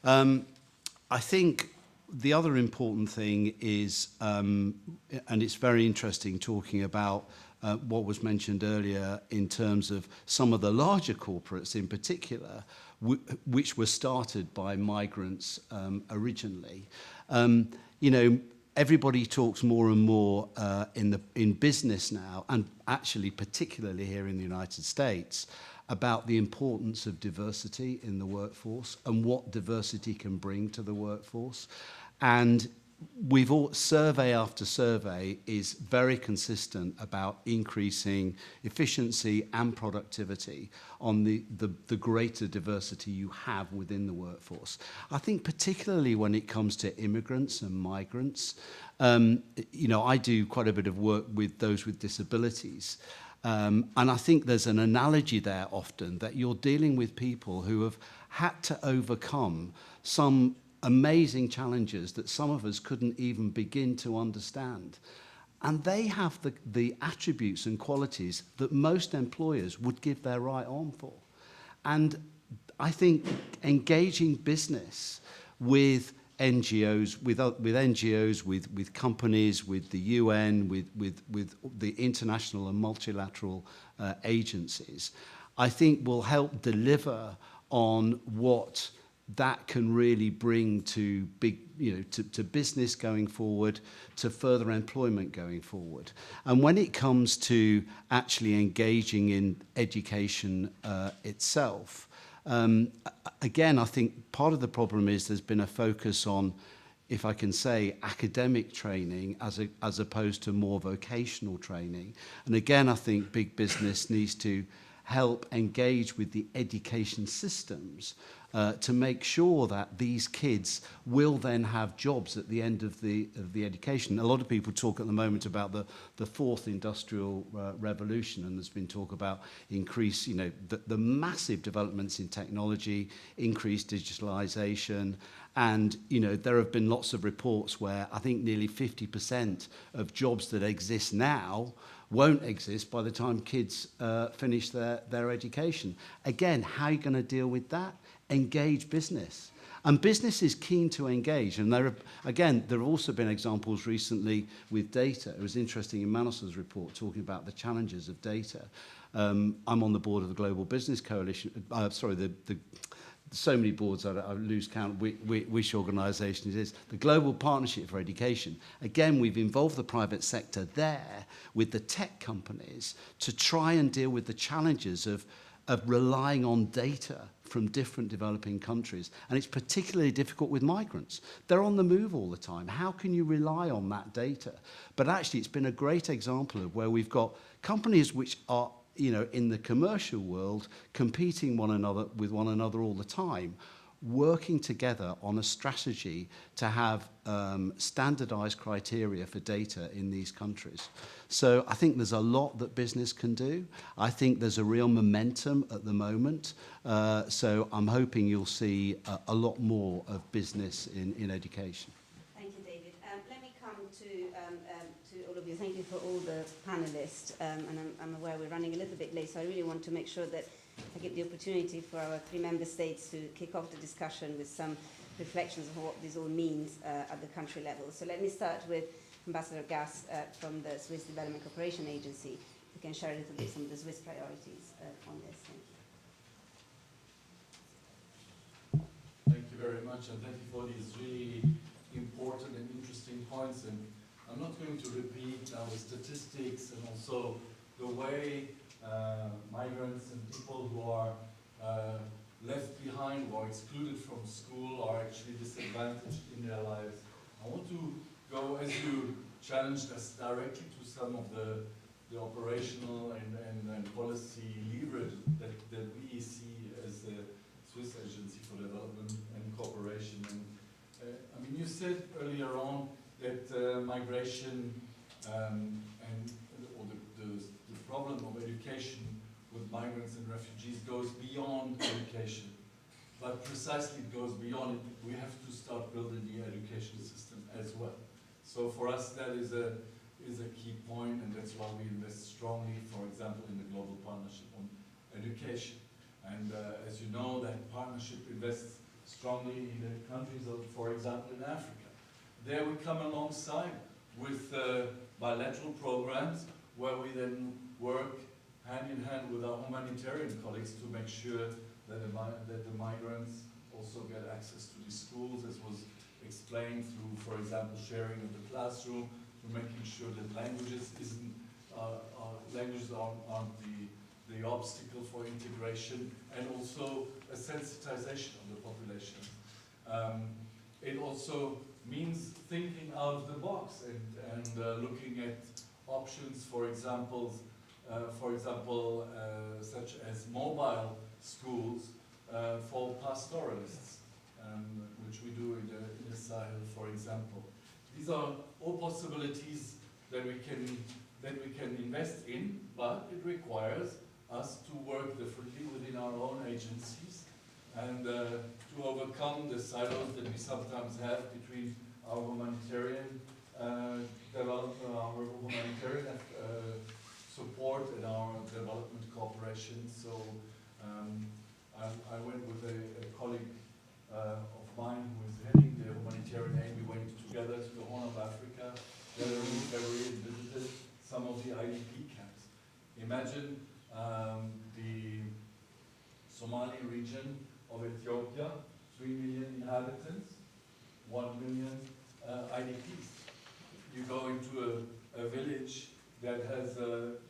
I think the other important thing is, and it's very interesting talking about what was mentioned earlier in terms of some of the larger corporates in particular, which were started by migrants originally. Everybody talks more and more in business now, and actually particularly here in the United States, about the importance of diversity in the workforce and what diversity can bring to the workforce. And survey after survey is very consistent about increasing efficiency and productivity on the greater diversity you have within the workforce. I think particularly when it comes to immigrants and migrants, I do quite a bit of work with those with disabilities. And I think there's an analogy there often that you're dealing with people who have had to overcome some amazing challenges that some of us couldn't even begin to understand. And they have the attributes and qualities that most employers would give their right arm for. And I think engaging business with NGOs, with companies, with the UN, with the international and multilateral agencies, I think will help deliver on what that can really bring to to business going forward, to further employment going forward. And when it comes to actually engaging in education itself, again, I think part of the problem is there's been a focus on, if I can say, academic training as opposed to more vocational training. And again, I think big business needs to help engage with the education systems to make sure that these kids will then have jobs at the end of the education. A lot of people talk at the moment about the fourth industrial revolution, and there's been talk about the massive developments in technology, increased digitalization, and there have been lots of reports where I think nearly 50% of jobs that exist now won't exist by the time kids finish their education. Again, how are you going to deal with that? Engage business. And business is keen to engage. And there have also been examples recently with data. It was interesting in Manos's report talking about the challenges of data. I'm on the board of the Global Business Coalition. So many boards I lose count which organisation it is. The Global Partnership for Education. Again, we've involved the private sector there with the tech companies to try and deal with the challenges of relying on data from different developing countries. And it's particularly difficult with migrants. They're on the move all the time. How can you rely on that data? But actually, it's been a great example of where we've got companies which are, in the commercial world, competing with one another all the time, working together on a strategy to have standardized criteria for data in these countries. So I think there's a lot that business can do. I think there's a real momentum at the moment. So I'm hoping you'll see a lot more of business in education. Thank you, David. Let me come to all of you. Thank you for all the panelists. And I'm aware we're running a little bit late, so I really want to make sure that I give the opportunity for our 3 member states to kick off the discussion with some reflections of what this all means at the country level. So let me start with Ambassador Gass from the Swiss Development Cooperation Agency, who can share a little bit some of the Swiss priorities on this. Thank you. Thank you very much, and thank you for these really important and interesting points. And I'm not going to repeat now the statistics and also the way migrants and people who are left behind or excluded from school are actually disadvantaged in their lives. I want to go, as you challenged us, directly to some of the operational and policy leverage that we see as the Swiss Agency for Development and Cooperation. And I mean, you said earlier on that migration the problem of education with migrants and refugees goes beyond education. But precisely it goes beyond it. We have to start building the education system as well. So for us that is a key point, and that's why we invest strongly, for example, in the Global Partnership on Education. And as you know, that partnership invests strongly in the countries of, for example, in Africa. There we come alongside with bilateral programs where we then work hand in hand with our humanitarian colleagues to make sure that the migrants also get access to these schools, as was explained through, for example, sharing of the classroom, through making sure that languages aren't the obstacle for integration, and also a sensitization of the population. It also means thinking out of the box and looking at options, for example, such as mobile schools for pastoralists, which we do in the Sahel, for example. These are all possibilities that we can invest in, but it requires us to work differently within our own agencies and to overcome the silos that we sometimes have between our humanitarian support and our development cooperation. So I went with a colleague of mine who is heading the humanitarian aid. We went together to the Horn of Africa, together in February, and visited some of the IDP camps. Imagine the Somali region of Ethiopia, 3 million inhabitants, 1 million IDPs. You go into a village that has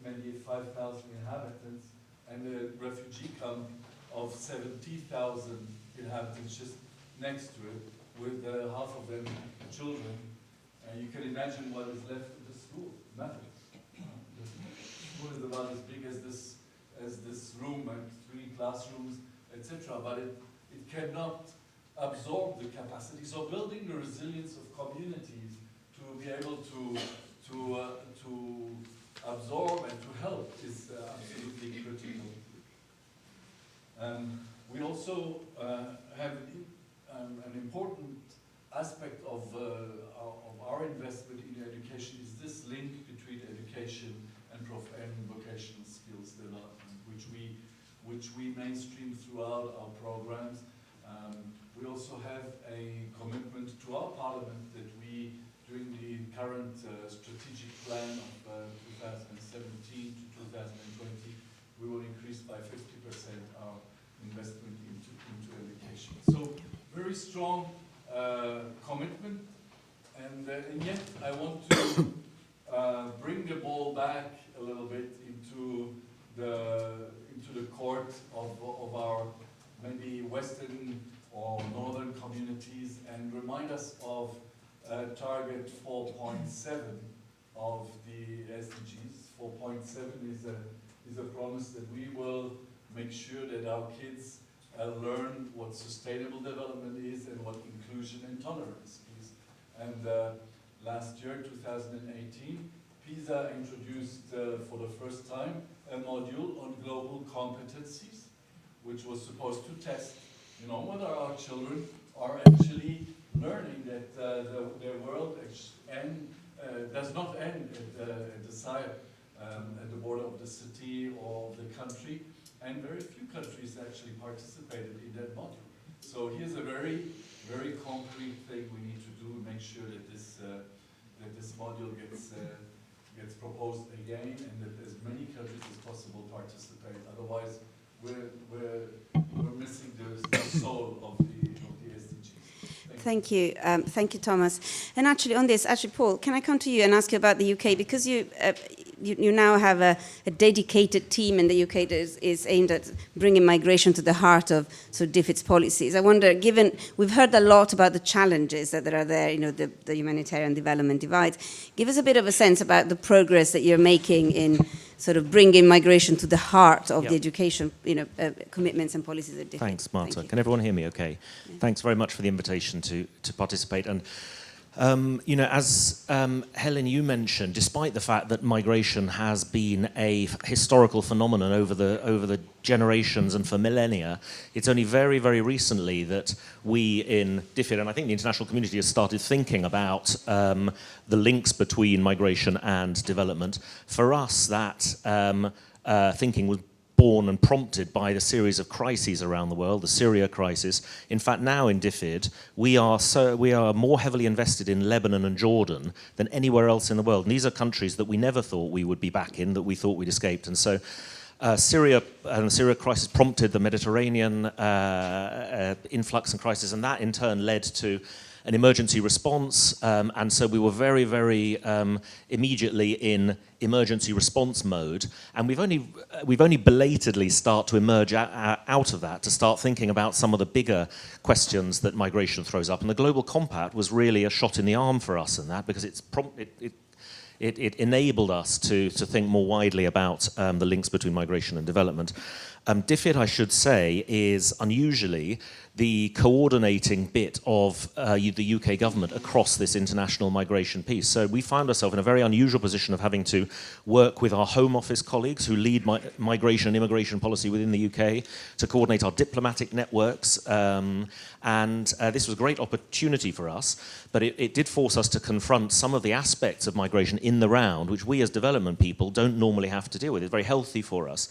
maybe 5,000 inhabitants and a refugee camp of 70,000 inhabitants just next to it, with half of them children. And you can imagine what is left of the school. Nothing. The school is about as big as this room and 3 classrooms, etc. But it cannot absorb the capacity. So building the resilience of communities to be able to absorb and to help is absolutely critical. We also have an important aspect of our investment in education is this link between education and which we mainstream throughout our programs. We also have a commitment to our parliament that we, during the current strategic plan of 2017 to 2020, we will increase by 50% our investment into education. So very strong commitment, and yet I want to bring the ball back a little bit into the court of our maybe Western or Northern communities and remind us of target 4.7 of the SDGs. 4.7 is a promise that we will make sure that our kids learn what sustainable development is and what inclusion and tolerance is. And last year, 2018, PISA introduced for the first time a module on global competencies, which was supposed to test, whether our children are actually learning that their world does not end at the side, at the border of the city or of the country, and very few countries actually participated in that module. So here's a very, very concrete thing we need to do, make sure that this module gets proposed again, and that as many countries as possible participate. Otherwise, we're missing the soul of the SDGs. Thank you. Thank you, Thomas. And actually on this, Paul, can I come to you and ask you about the UK? Because you now have a dedicated team in the UK that is aimed at bringing migration to the heart of DFID's policies. I wonder, given we've heard a lot about the challenges that are there, the humanitarian development divides, give us a bit of a sense about the progress that you're making in sort of bringing migration to the heart of the education, commitments and policies at DFID. Thanks, Marta. Thank Can everyone hear me okay? Yeah. Thanks very much for the invitation to participate. And as Helen, you mentioned, despite the fact that migration has been a historical phenomenon over the generations and for millennia, it's only very, very recently that we in DFID, and I think the international community, has started thinking about the links between migration and development. For us, that thinking was born and prompted by the series of crises around the world, the Syria crisis. In fact, now in DFID, we are more heavily invested in Lebanon and Jordan than anywhere else in the world. And these are countries that we never thought we would be back in, that we thought we'd escaped. And so Syria and the Syria crisis prompted the Mediterranean influx and crisis, and that in turn led to an emergency response, and so we were very, very immediately in emergency response mode, and we've only belatedly start to emerge out of that to start thinking about some of the bigger questions that migration throws up. And the Global Compact was really a shot in the arm for us in that, because it enabled us to think more widely about the links between migration and development. DFID, I should say, is unusually the coordinating bit of the UK government across this international migration piece. So we found ourselves in a very unusual position of having to work with our Home Office colleagues who lead migration and immigration policy within the UK to coordinate our diplomatic networks. And this was a great opportunity for us, but it did force us to confront some of the aspects of migration in the round, which we as development people don't normally have to deal with. It's very healthy for us.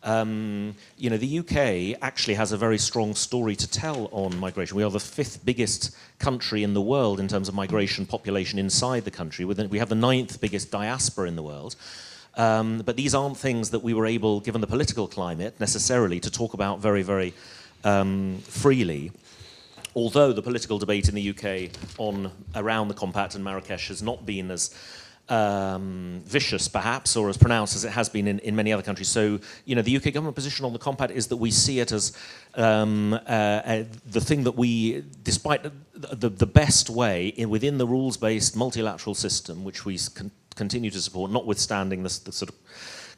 The UK actually has a very strong story to tell on migration. We are the 5th biggest country in the world in terms of migration population inside the country. We have the 9th biggest diaspora in the world. But these aren't things that we were able, given the political climate, necessarily to talk about very, very freely. Although the political debate in the UK around the Compact and Marrakesh has not been as vicious, perhaps, or as pronounced as it has been in many other countries. So, the UK government position on the Compact is that we see it as the thing that we, despite the best way within the rules-based multilateral system, which we continue to support, notwithstanding the sort of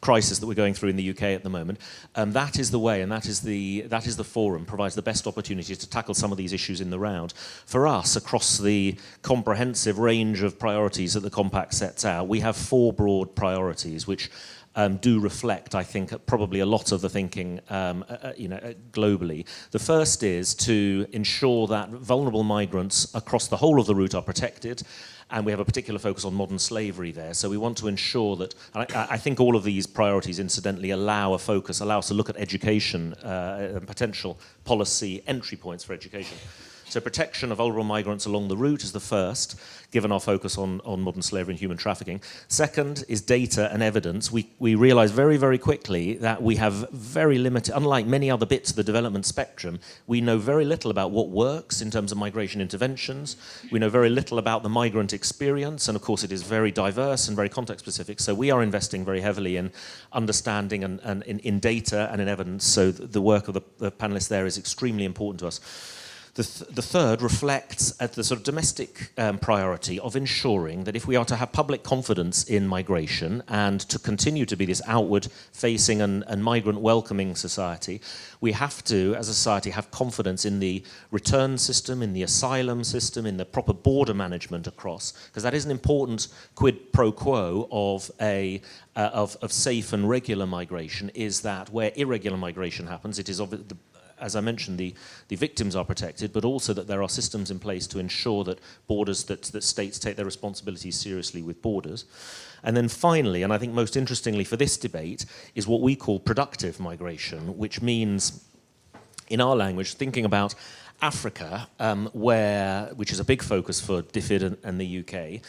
crisis that we're going through in the UK at the moment, that is the way, and that is the forum, provides the best opportunity to tackle some of these issues in the round. For us, across the comprehensive range of priorities that the Compact sets out, we have 4 broad priorities, which do reflect, I think, probably a lot of the thinking globally. The first is to ensure that vulnerable migrants across the whole of the route are protected, and we have a particular focus on modern slavery there. So we want to ensure that, I think all of these priorities incidentally allow us to look at education and potential policy entry points for education. So protection of vulnerable migrants along the route is the first, given our focus on modern slavery and human trafficking. Second is data and evidence. We realize very, very quickly that we have very limited, unlike many other bits of the development spectrum, we know very little about what works in terms of migration interventions. We know very little about the migrant experience, and of course it is very diverse and very context specific. So we are investing very heavily in understanding and in data and in evidence. So the work of the panelists there is extremely important to us. The third reflects at the sort of domestic priority of ensuring that if we are to have public confidence in migration and to continue to be this outward-facing and migrant-welcoming society, we have to, as a society, have confidence in the return system, in the asylum system, in the proper border management across, because that is an important quid pro quo of safe and regular migration, is that where irregular migration happens, it is as I mentioned, the victims are protected, but also that there are systems in place to ensure that that states take their responsibilities seriously with borders. And then finally, and I think most interestingly for this debate, is what we call productive migration, which means, in our language, thinking about Africa, which is a big focus for DFID and the UK,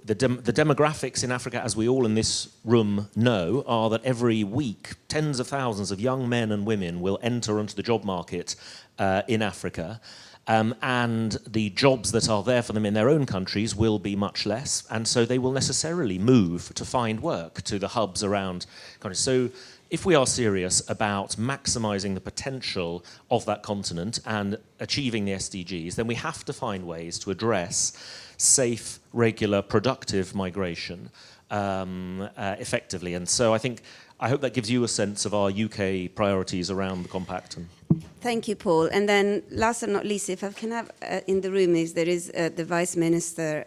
the demographics in Africa, as we all in this room know, are that every week tens of thousands of young men and women will enter into the job market in Africa. And the jobs that are there for them in their own countries will be much less, and so they will necessarily move to find work to the hubs around countries. So if we are serious about maximizing the potential of that continent and achieving the SDGs, then we have to find ways to address safe, regular, productive migration effectively. And so I hope that gives you a sense of our UK priorities around the compact. Thank you, Paul. And then last but not least, if I can have in the room, there is the Vice Minister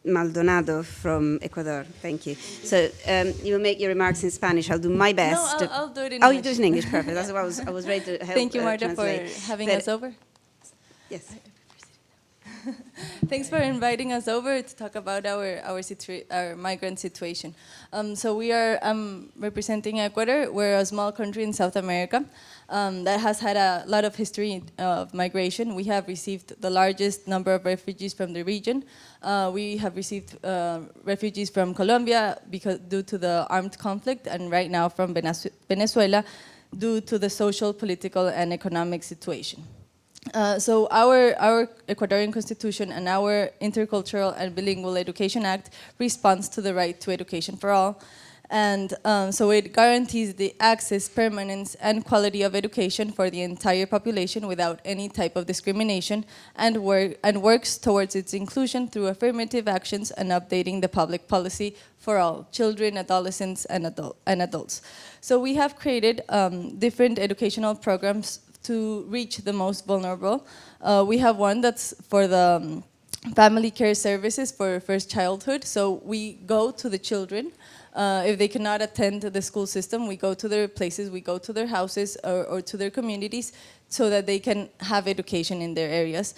Maldonado from Ecuador. Thank you. So you will make your remarks in Spanish. I'll do my best. No, I'll do it in English. Oh, you do it in English. Perfect. That's what I was ready to help. Thank you, Marta, translate. for having us over. Yes. Thanks for inviting us over to talk about our migrant situation. So we are representing Ecuador. We're a small country in South America that has had a lot of history of migration. We have received the largest number of refugees from the region. We have received refugees from Colombia due to the armed conflict, and right now from Venezuela due to the social, political, and economic situation. So our Ecuadorian Constitution and our Intercultural and Bilingual Education Act responds to the right to education for all. And so it guarantees the access, permanence, and quality of education for the entire population without any type of discrimination, and works towards its inclusion through affirmative actions and updating the public policy for all children, adolescents, and adults. So we have created different educational programs to reach the most vulnerable. We have one that's for the family care services for first childhood. So we go to the children. If they cannot attend the school system, we go to their places, we go to their houses or to their communities so that they can have education in their areas.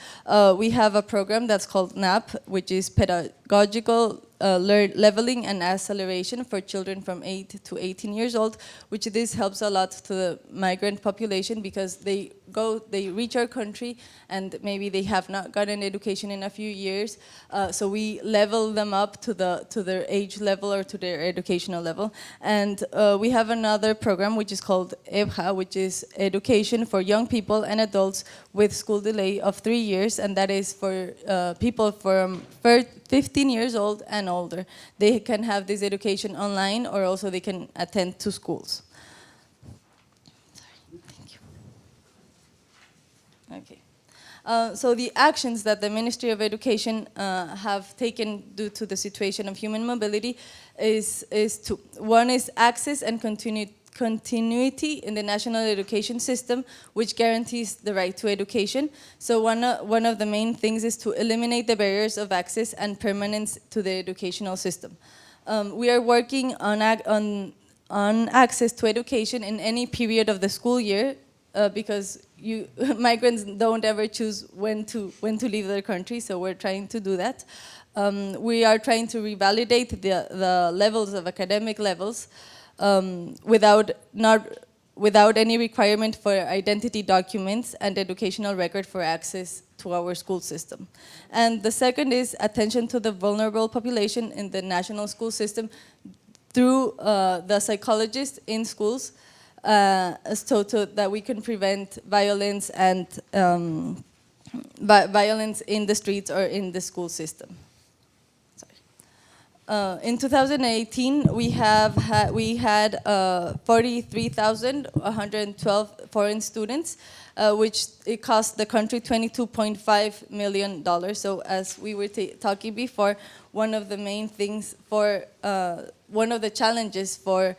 We have a program that's called NAP, which is Pedagogical Leveling and Acceleration for children from 8 to 18 years old, which this helps a lot to the migrant population because they reach our country and maybe they have not gotten education in a few years. So we level them up to their age level or to their educational level. And we have another program which is called EBJA, which is Education for Young People and Adults with School Delay of 3 years, and that is for people from 15 years old and older. They can have this education online, or also they can attend to schools. Sorry, thank you. Okay. So the actions that the Ministry of Education have taken due to the situation of human mobility is two. One is access and continuity in the national education system, which guarantees the right to education. So one of the main things is to eliminate the barriers of access and permanence to the educational system. We are working on access to education in any period of the school year, because migrants don't ever choose when to leave their country, so we're trying to do that. We are trying to revalidate the levels of academic levels without any requirement for identity documents and educational record for access to our school system. And the second is attention to the vulnerable population in the national school system through the psychologists in schools, so that we can prevent violence and violence in the streets or in the school system. In 2018, we had 43,112 foreign students, which it cost the country $22.5 million. So as we were talking before, one of the main things one of the challenges for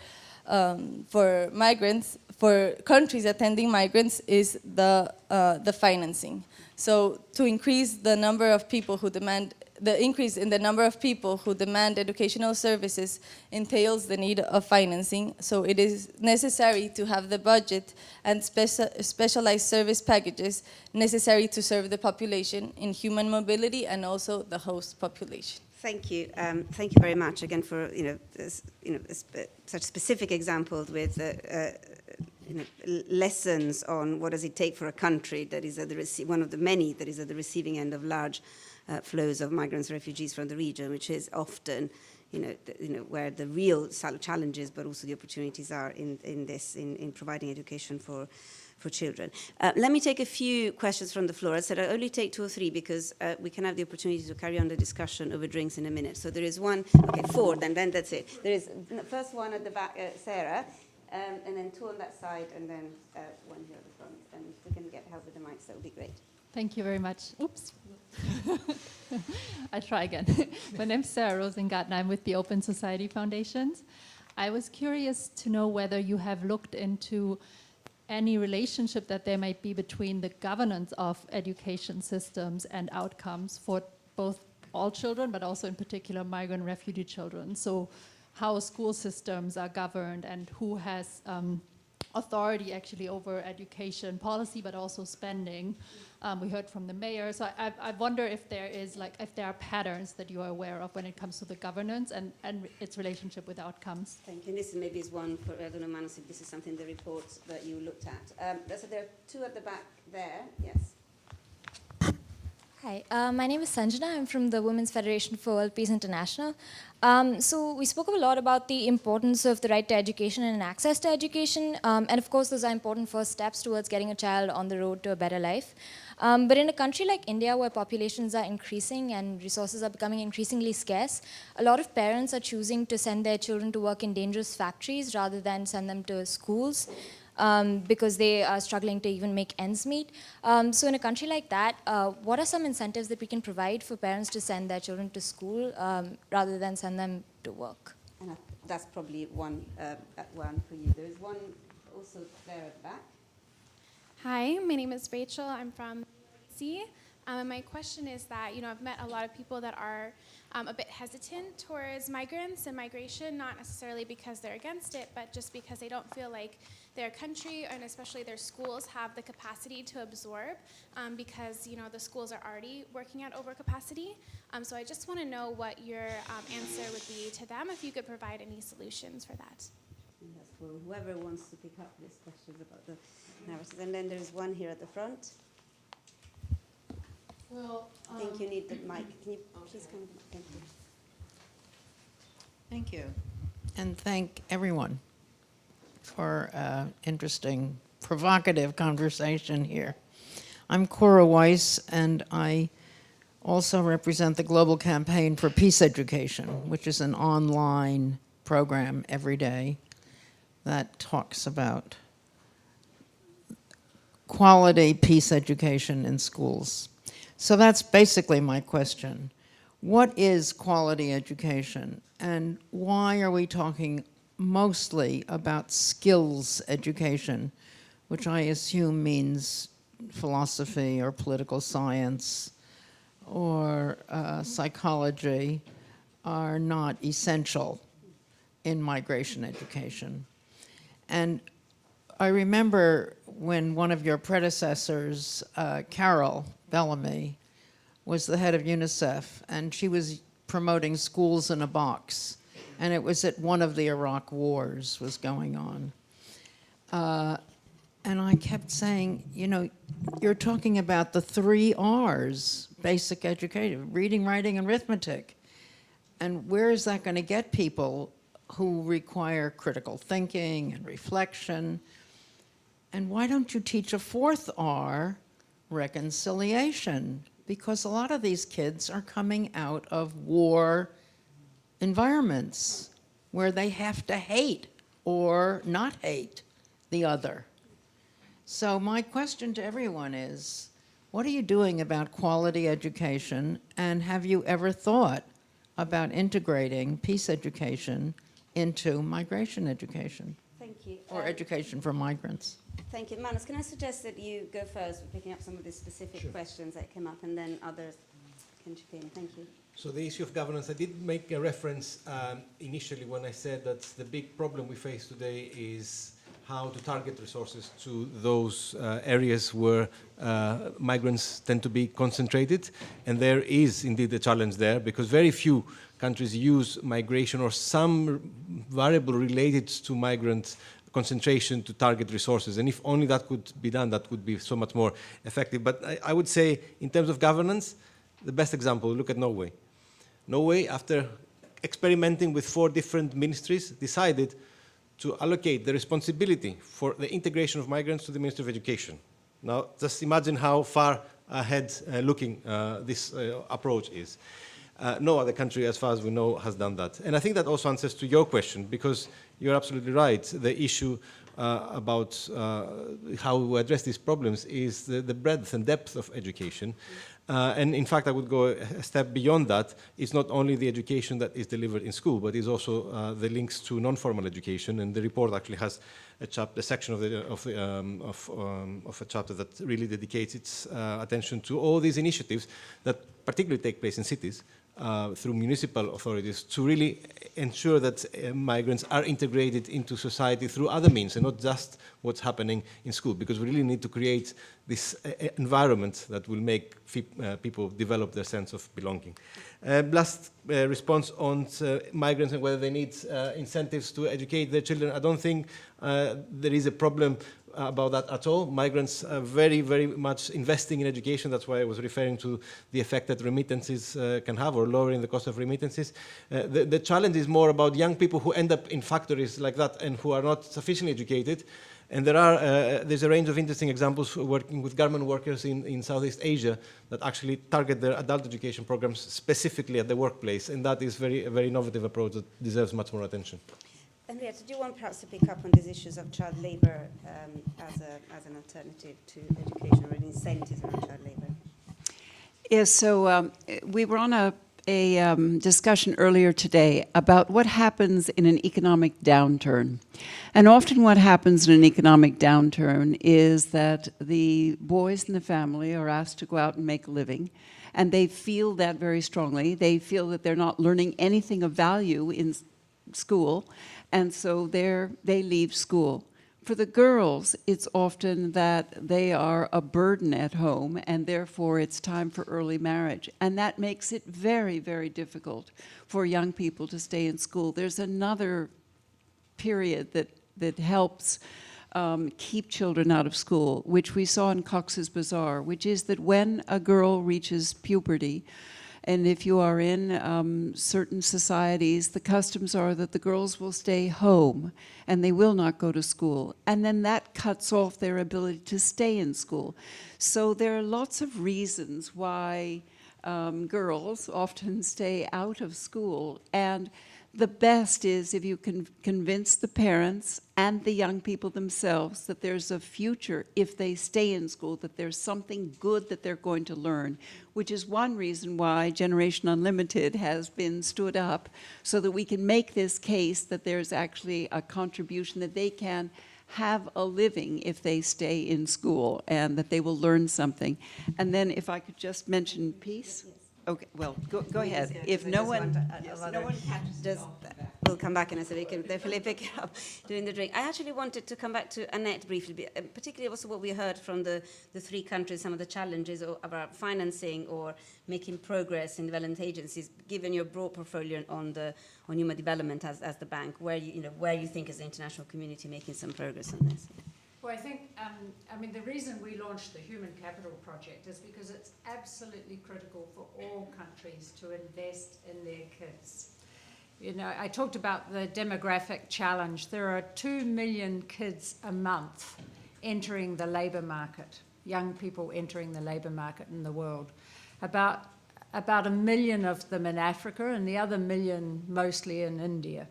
migrants, for countries attending migrants, is the financing. So to increase the number of people who demand, the increase in the number of people who demand educational services entails the need of financing. So it is necessary to have the budget and specialized service packages necessary to serve the population in human mobility and also the host population. Thank you. Thank you very much again for such specific examples with lessons on what does it take for a country that is at the one of the many that is at the receiving end of large flows of migrants, refugees from the region, which is often where the real challenges, but also the opportunities are in providing education for children. Let me take a few questions from the floor. I said I'll only take 2 or 3 because we can have the opportunity to carry on the discussion over drinks in a minute. So there is one, okay, 4, then that's it. There is the first one at the back, Sarah, and then 2 on that side, and then 1 here at the front. And if we can get help with the mics, that would be great. Thank you very much. Oops. I try again. My name's Sarah Rosengarten. I'm with the Open Society Foundations. I was curious to know whether you have looked into any relationship that there might be between the governance of education systems and outcomes for both all children, but also in particular migrant refugee children. So how school systems are governed and who has authority actually over education policy, but also spending. We heard from the mayor. So I wonder if there are patterns that you are aware of when it comes to the governance and its relationship with outcomes. Thank you. And this maybe is one for, I don't know, Manos, if this is something in the reports that you looked at. So there are 2 at the back there. Yes. Hi, my name is Sanjana. I'm from the Women's Federation for World Peace International. So we spoke a lot about the importance of the right to education and access to education. And of course, those are important first steps towards getting a child on the road to a better life. But in a country like India, where populations are increasing and resources are becoming increasingly scarce, a lot of parents are choosing to send their children to work in dangerous factories rather than send them to schools. Because they are struggling to even make ends meet. So in a country like that, what are some incentives that we can provide for parents to send their children to school rather than send them to work? And that's probably one for you. There is one also there at the back. Hi, my name is Rachel. I'm from UNICEFs. And my question is that, I've met a lot of people that are a bit hesitant towards migrants and migration, not necessarily because they're against it, but just because they don't feel like their country and especially their schools have the capacity to absorb because, the schools are already working at overcapacity. So I just want to know what your answer would be to them, if you could provide any solutions for that. And that's for whoever wants to pick up these questions about the narratives. And then there's one here at the front. Well, I think you need the mic. Can you please come? Thank you. Thank you. And thank everyone for interesting, provocative conversation here. I'm Cora Weiss, and I also represent the Global Campaign for Peace Education, which is an online program every day that talks about quality peace education in schools. So that's basically my question. What is quality education, and why are we talking mostly about skills education, which I assume means philosophy or political science or psychology, are not essential in migration education. And I remember when one of your predecessors, Carol Bellamy, was the head of UNICEF, and she was promoting schools in a box. And it was at one of the Iraq wars was going on. And I kept saying, you know, you're talking about the 3 R's, basic education, reading, writing, and arithmetic. And where is that going to get people who require critical thinking and reflection? And why don't you teach a 4th R, reconciliation? Because a lot of these kids are coming out of war environments where they have to hate or not hate the other. So my question to everyone is, what are you doing about quality education, and have you ever thought about integrating peace education into migration education? Thank you. Or education for migrants? Thank you. Manus, can I suggest that you go first with picking up some of the specific questions that came up, and then others can chip in? Thank you. So the issue of governance, I did make a reference initially when I said that the big problem we face today is how to target resources to those areas where migrants tend to be concentrated. And there is indeed a challenge there, because very few countries use migration or some variable related to migrant concentration to target resources. And if only that could be done, that would be so much more effective. But I would say, in terms of governance, the best example, look at Norway. Norway, after experimenting with 4 different ministries, decided to allocate the responsibility for the integration of migrants to the Ministry of Education. Now, just imagine how far ahead looking this approach is. No other country, as far as we know, has done that. And I think that also answers to your question, because you're absolutely right. The issue about how we address these problems is the breadth and depth of education. And in fact, I would go a step beyond that. It's not only the education that is delivered in school, but it's also the links to non-formal education. And the report actually has a section of a chapter that really dedicates its attention to all these initiatives that particularly take place in cities through municipal authorities to really ensure that migrants are integrated into society through other means and not just what's happening in school, because we really need to create this environment that will make people develop their sense of belonging. Last response on migrants and whether they need incentives to educate their children. I don't think there is a problem about that at all. Migrants are very, very much investing in education. That's why I was referring to the effect that remittances can have, or lowering the cost of remittances. The challenge is more about young people who end up in factories like that and who are not sufficiently educated. And there's a range of interesting examples working with garment workers in Southeast Asia that actually target their adult education programs specifically at the workplace. And that is a very innovative approach that deserves much more attention. Henriette, do you want perhaps to pick up on these issues of child labour as an alternative to education, or an incentive around child labour? Yes, so we were on a discussion earlier today about what happens in an economic downturn. And often what happens in an economic downturn is that the boys in the family are asked to go out and make a living, and they feel that very strongly. They feel that they're not learning anything of value in school, and so they leave school. For the girls, it's often that they are a burden at home, and therefore it's time for early marriage. And that makes it very, very difficult for young people to stay in school. There's another period that helps keep children out of school, which we saw in Cox's Bazar, which is that when a girl reaches puberty, and if you are in certain societies, the customs are that the girls will stay home and they will not go to school. And then that cuts off their ability to stay in school. So there are lots of reasons why girls often stay out of school. And the best is if you can convince the parents and the young people themselves that there's a future if they stay in school, that there's something good that they're going to learn, which is one reason why Generation Unlimited has been stood up, so that we can make this case that there's actually a contribution, that they can have a living if they stay in school, and that they will learn something. And then if I could just mention peace. Okay, well, go ahead. If no one, we'll come back in a second. You can definitely pick it up during the drink. I actually wanted to come back to Annette briefly, particularly also what we heard from the three countries, some of the challenges about financing or making progress in development agencies. Given your broad portfolio on human development as the bank, where you think is the international community making some progress on this? Well, I think, the reason we launched the Human Capital Project is because it's absolutely critical for all countries to invest in their kids. I talked about the demographic challenge. There are 2 million kids a month entering the labour market, young people entering the labour market in the world. About 1 million of them in Africa and the other 1 million mostly in India.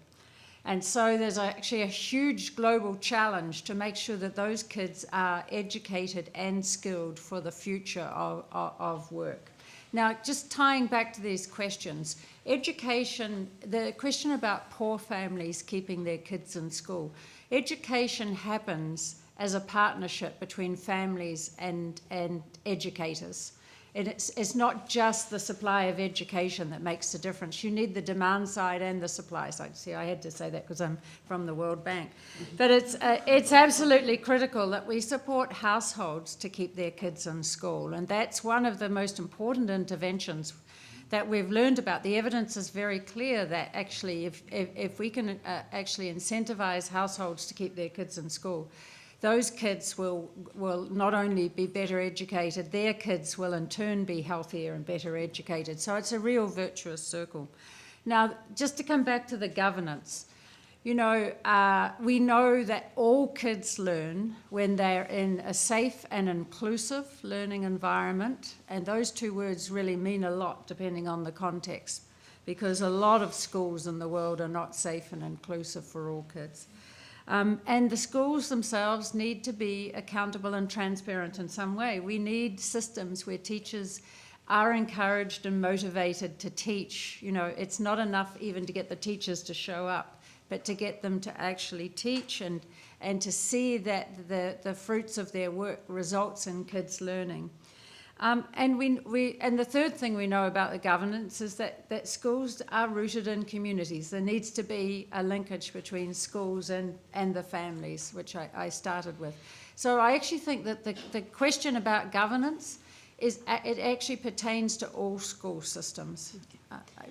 And so there's actually a huge global challenge to make sure that those kids are educated and skilled for the future of work. Now, just tying back to these questions, education, the question about poor families keeping their kids in school, education happens as a partnership between families and educators. And it's not just the supply of education that makes the difference. You need the demand side and the supply side. See, I had to say that because I'm from the World Bank. But it's absolutely critical that we support households to keep their kids in school. And that's one of the most important interventions that we've learned about. The evidence is very clear that actually if we can actually incentivize households to keep their kids in school, those kids will not only be better educated, their kids will in turn be healthier and better educated. So it's a real virtuous circle. Now, just to come back to the governance, we know that all kids learn when they're in a safe and inclusive learning environment, and those two words really mean a lot depending on the context, because a lot of schools in the world are not safe and inclusive for all kids. And the schools themselves need to be accountable and transparent in some way. We need systems where teachers are encouraged and motivated to teach. It's not enough even to get the teachers to show up, but to get them to actually teach and to see that the fruits of their work results in kids learning. And the third thing we know about the governance is that schools are rooted in communities. There needs to be a linkage between schools and the families, which I started with. So I actually think that the question about governance it actually pertains to all school systems,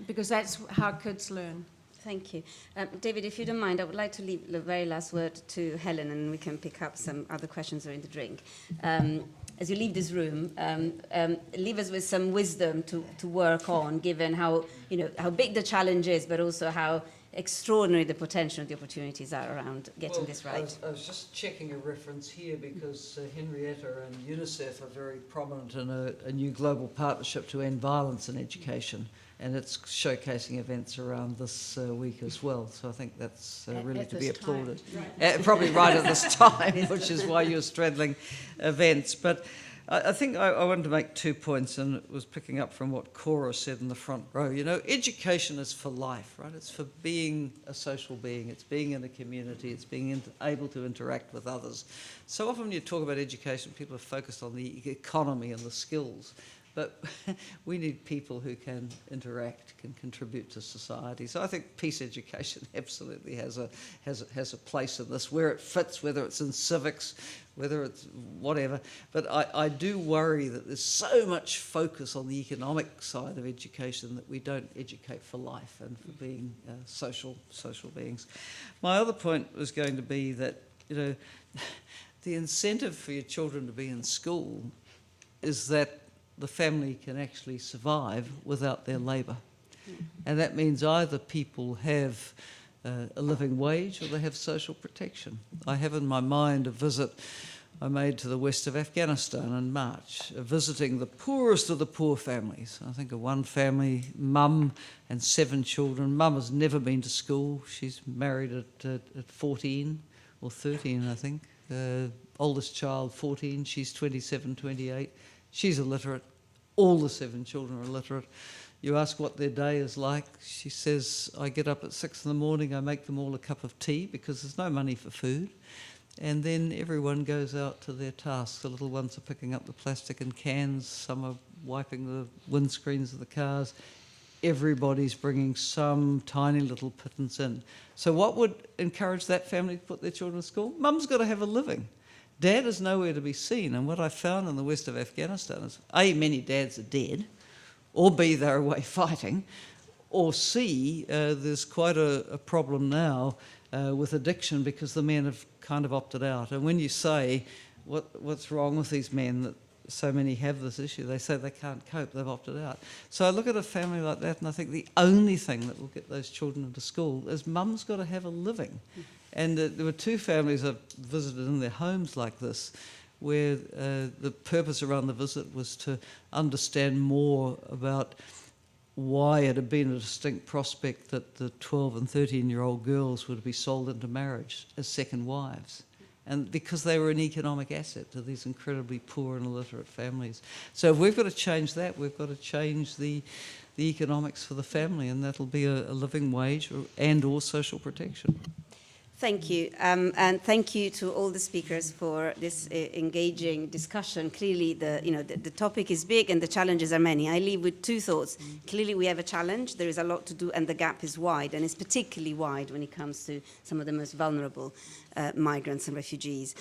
because that's how kids learn. Thank you. David, if you don't mind, I would like to leave the very last word to Helen, and we can pick up some other questions during the drink. As you leave this room, leave us with some wisdom to work on, given how big the challenge is, but also how extraordinary the potential and the opportunities are around getting this right. I was just checking a reference here because Henrietta and UNICEF are very prominent in a new global partnership to end violence in education, and it's showcasing events around this week as well. So I think that's really to be applauded. Right. Probably right at this time, which is why you're straddling events. But I think I wanted to make 2 points, and it was picking up from what Cora said in the front row. Education is for life, right? It's for being a social being. It's being in a community. It's being able to interact with others. So often when you talk about education, people are focused on the economy and the skills. But we need people who can interact, can contribute to society. So I think peace education absolutely has a place in this, where it fits, whether it's in civics, whether it's whatever. But I do worry that there's so much focus on the economic side of education that we don't educate for life and for being social beings. My other point was going to be that the incentive for your children to be in school is that the family can actually survive without their labour. And that means either people have a living wage or they have social protection. I have in my mind a visit I made to the west of Afghanistan in March, visiting the poorest of the poor families. I think of one family, mum and 7 children. Mum has never been to school. She's married at 14 or 13, I think. Oldest child, 14. She's 27, 28. She's illiterate. All the 7 children are illiterate. You ask what their day is like. She says, I get up at 6 in the morning, I make them all a cup of tea because there's no money for food. And then everyone goes out to their tasks. The little ones are picking up the plastic and cans. Some are wiping the windscreens of the cars. Everybody's bringing some tiny little pittance in. So what would encourage that family to put their children to school? Mum's got to have a living. Dad is nowhere to be seen. And what I found in the west of Afghanistan is, A, many dads are dead, or B, they're away fighting, or C, there's quite a problem now with addiction because the men have kind of opted out. And when you say, what's wrong with these men that so many have this issue, they say they can't cope, they've opted out. So I look at a family like that and I think the only thing that will get those children into school is mum's got to have a living. And there were two families I've visited in their homes like this, where the purpose around the visit was to understand more about why it had been a distinct prospect that the 12 and 13-year-old girls would be sold into marriage as second wives. And because they were an economic asset to these incredibly poor and illiterate families. So if we've got to change that, we've got to change the economics for the family, and that'll be a living wage and/or social protection. Thank you, and thank you to all the speakers for this engaging discussion. Clearly, the topic is big and the challenges are many. I leave with two thoughts. Clearly, we have a challenge. There is a lot to do, and the gap is wide, and it's particularly wide when it comes to some of the most vulnerable migrants and refugees.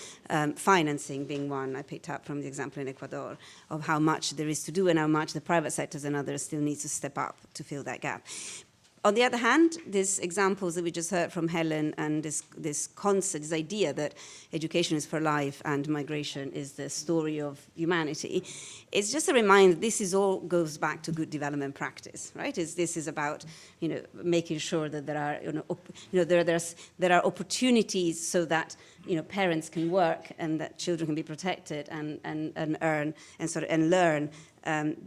Financing being one, I picked up from the example in Ecuador of how much there is to do and how much the private sectors and others still need to step up to fill that gap. On the other hand, these examples that we just heard from Helen and this concept, this idea that education is for life and migration is the story of humanity, it's just a reminder this is all goes back to good development practice, right? This is about making sure that there are there are opportunities so that parents can work and that children can be protected and earn and learn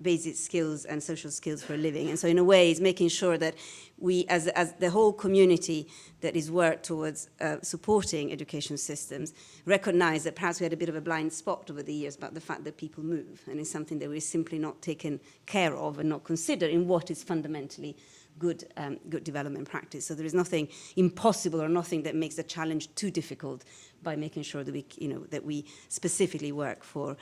basic skills and social skills for a living. And so in a way, it's making sure that we, as the whole community that is worked towards supporting education systems, recognize that perhaps we had a bit of a blind spot over the years about the fact that people move. And it's something that we're simply not taken care of and not considered in what is fundamentally good development practice. So there is nothing impossible or nothing that makes the challenge too difficult by making sure that we specifically work for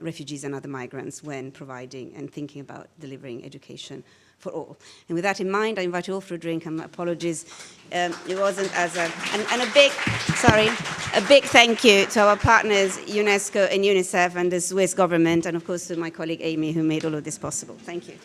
refugees and other migrants when providing and thinking about delivering education for all. And with that in mind, I invite you all for a drink, and my apologies. It wasn't as and a big thank you to our partners, UNESCO and UNICEF and the Swiss government, and of course to my colleague Amy, who made all of this possible. Thank you.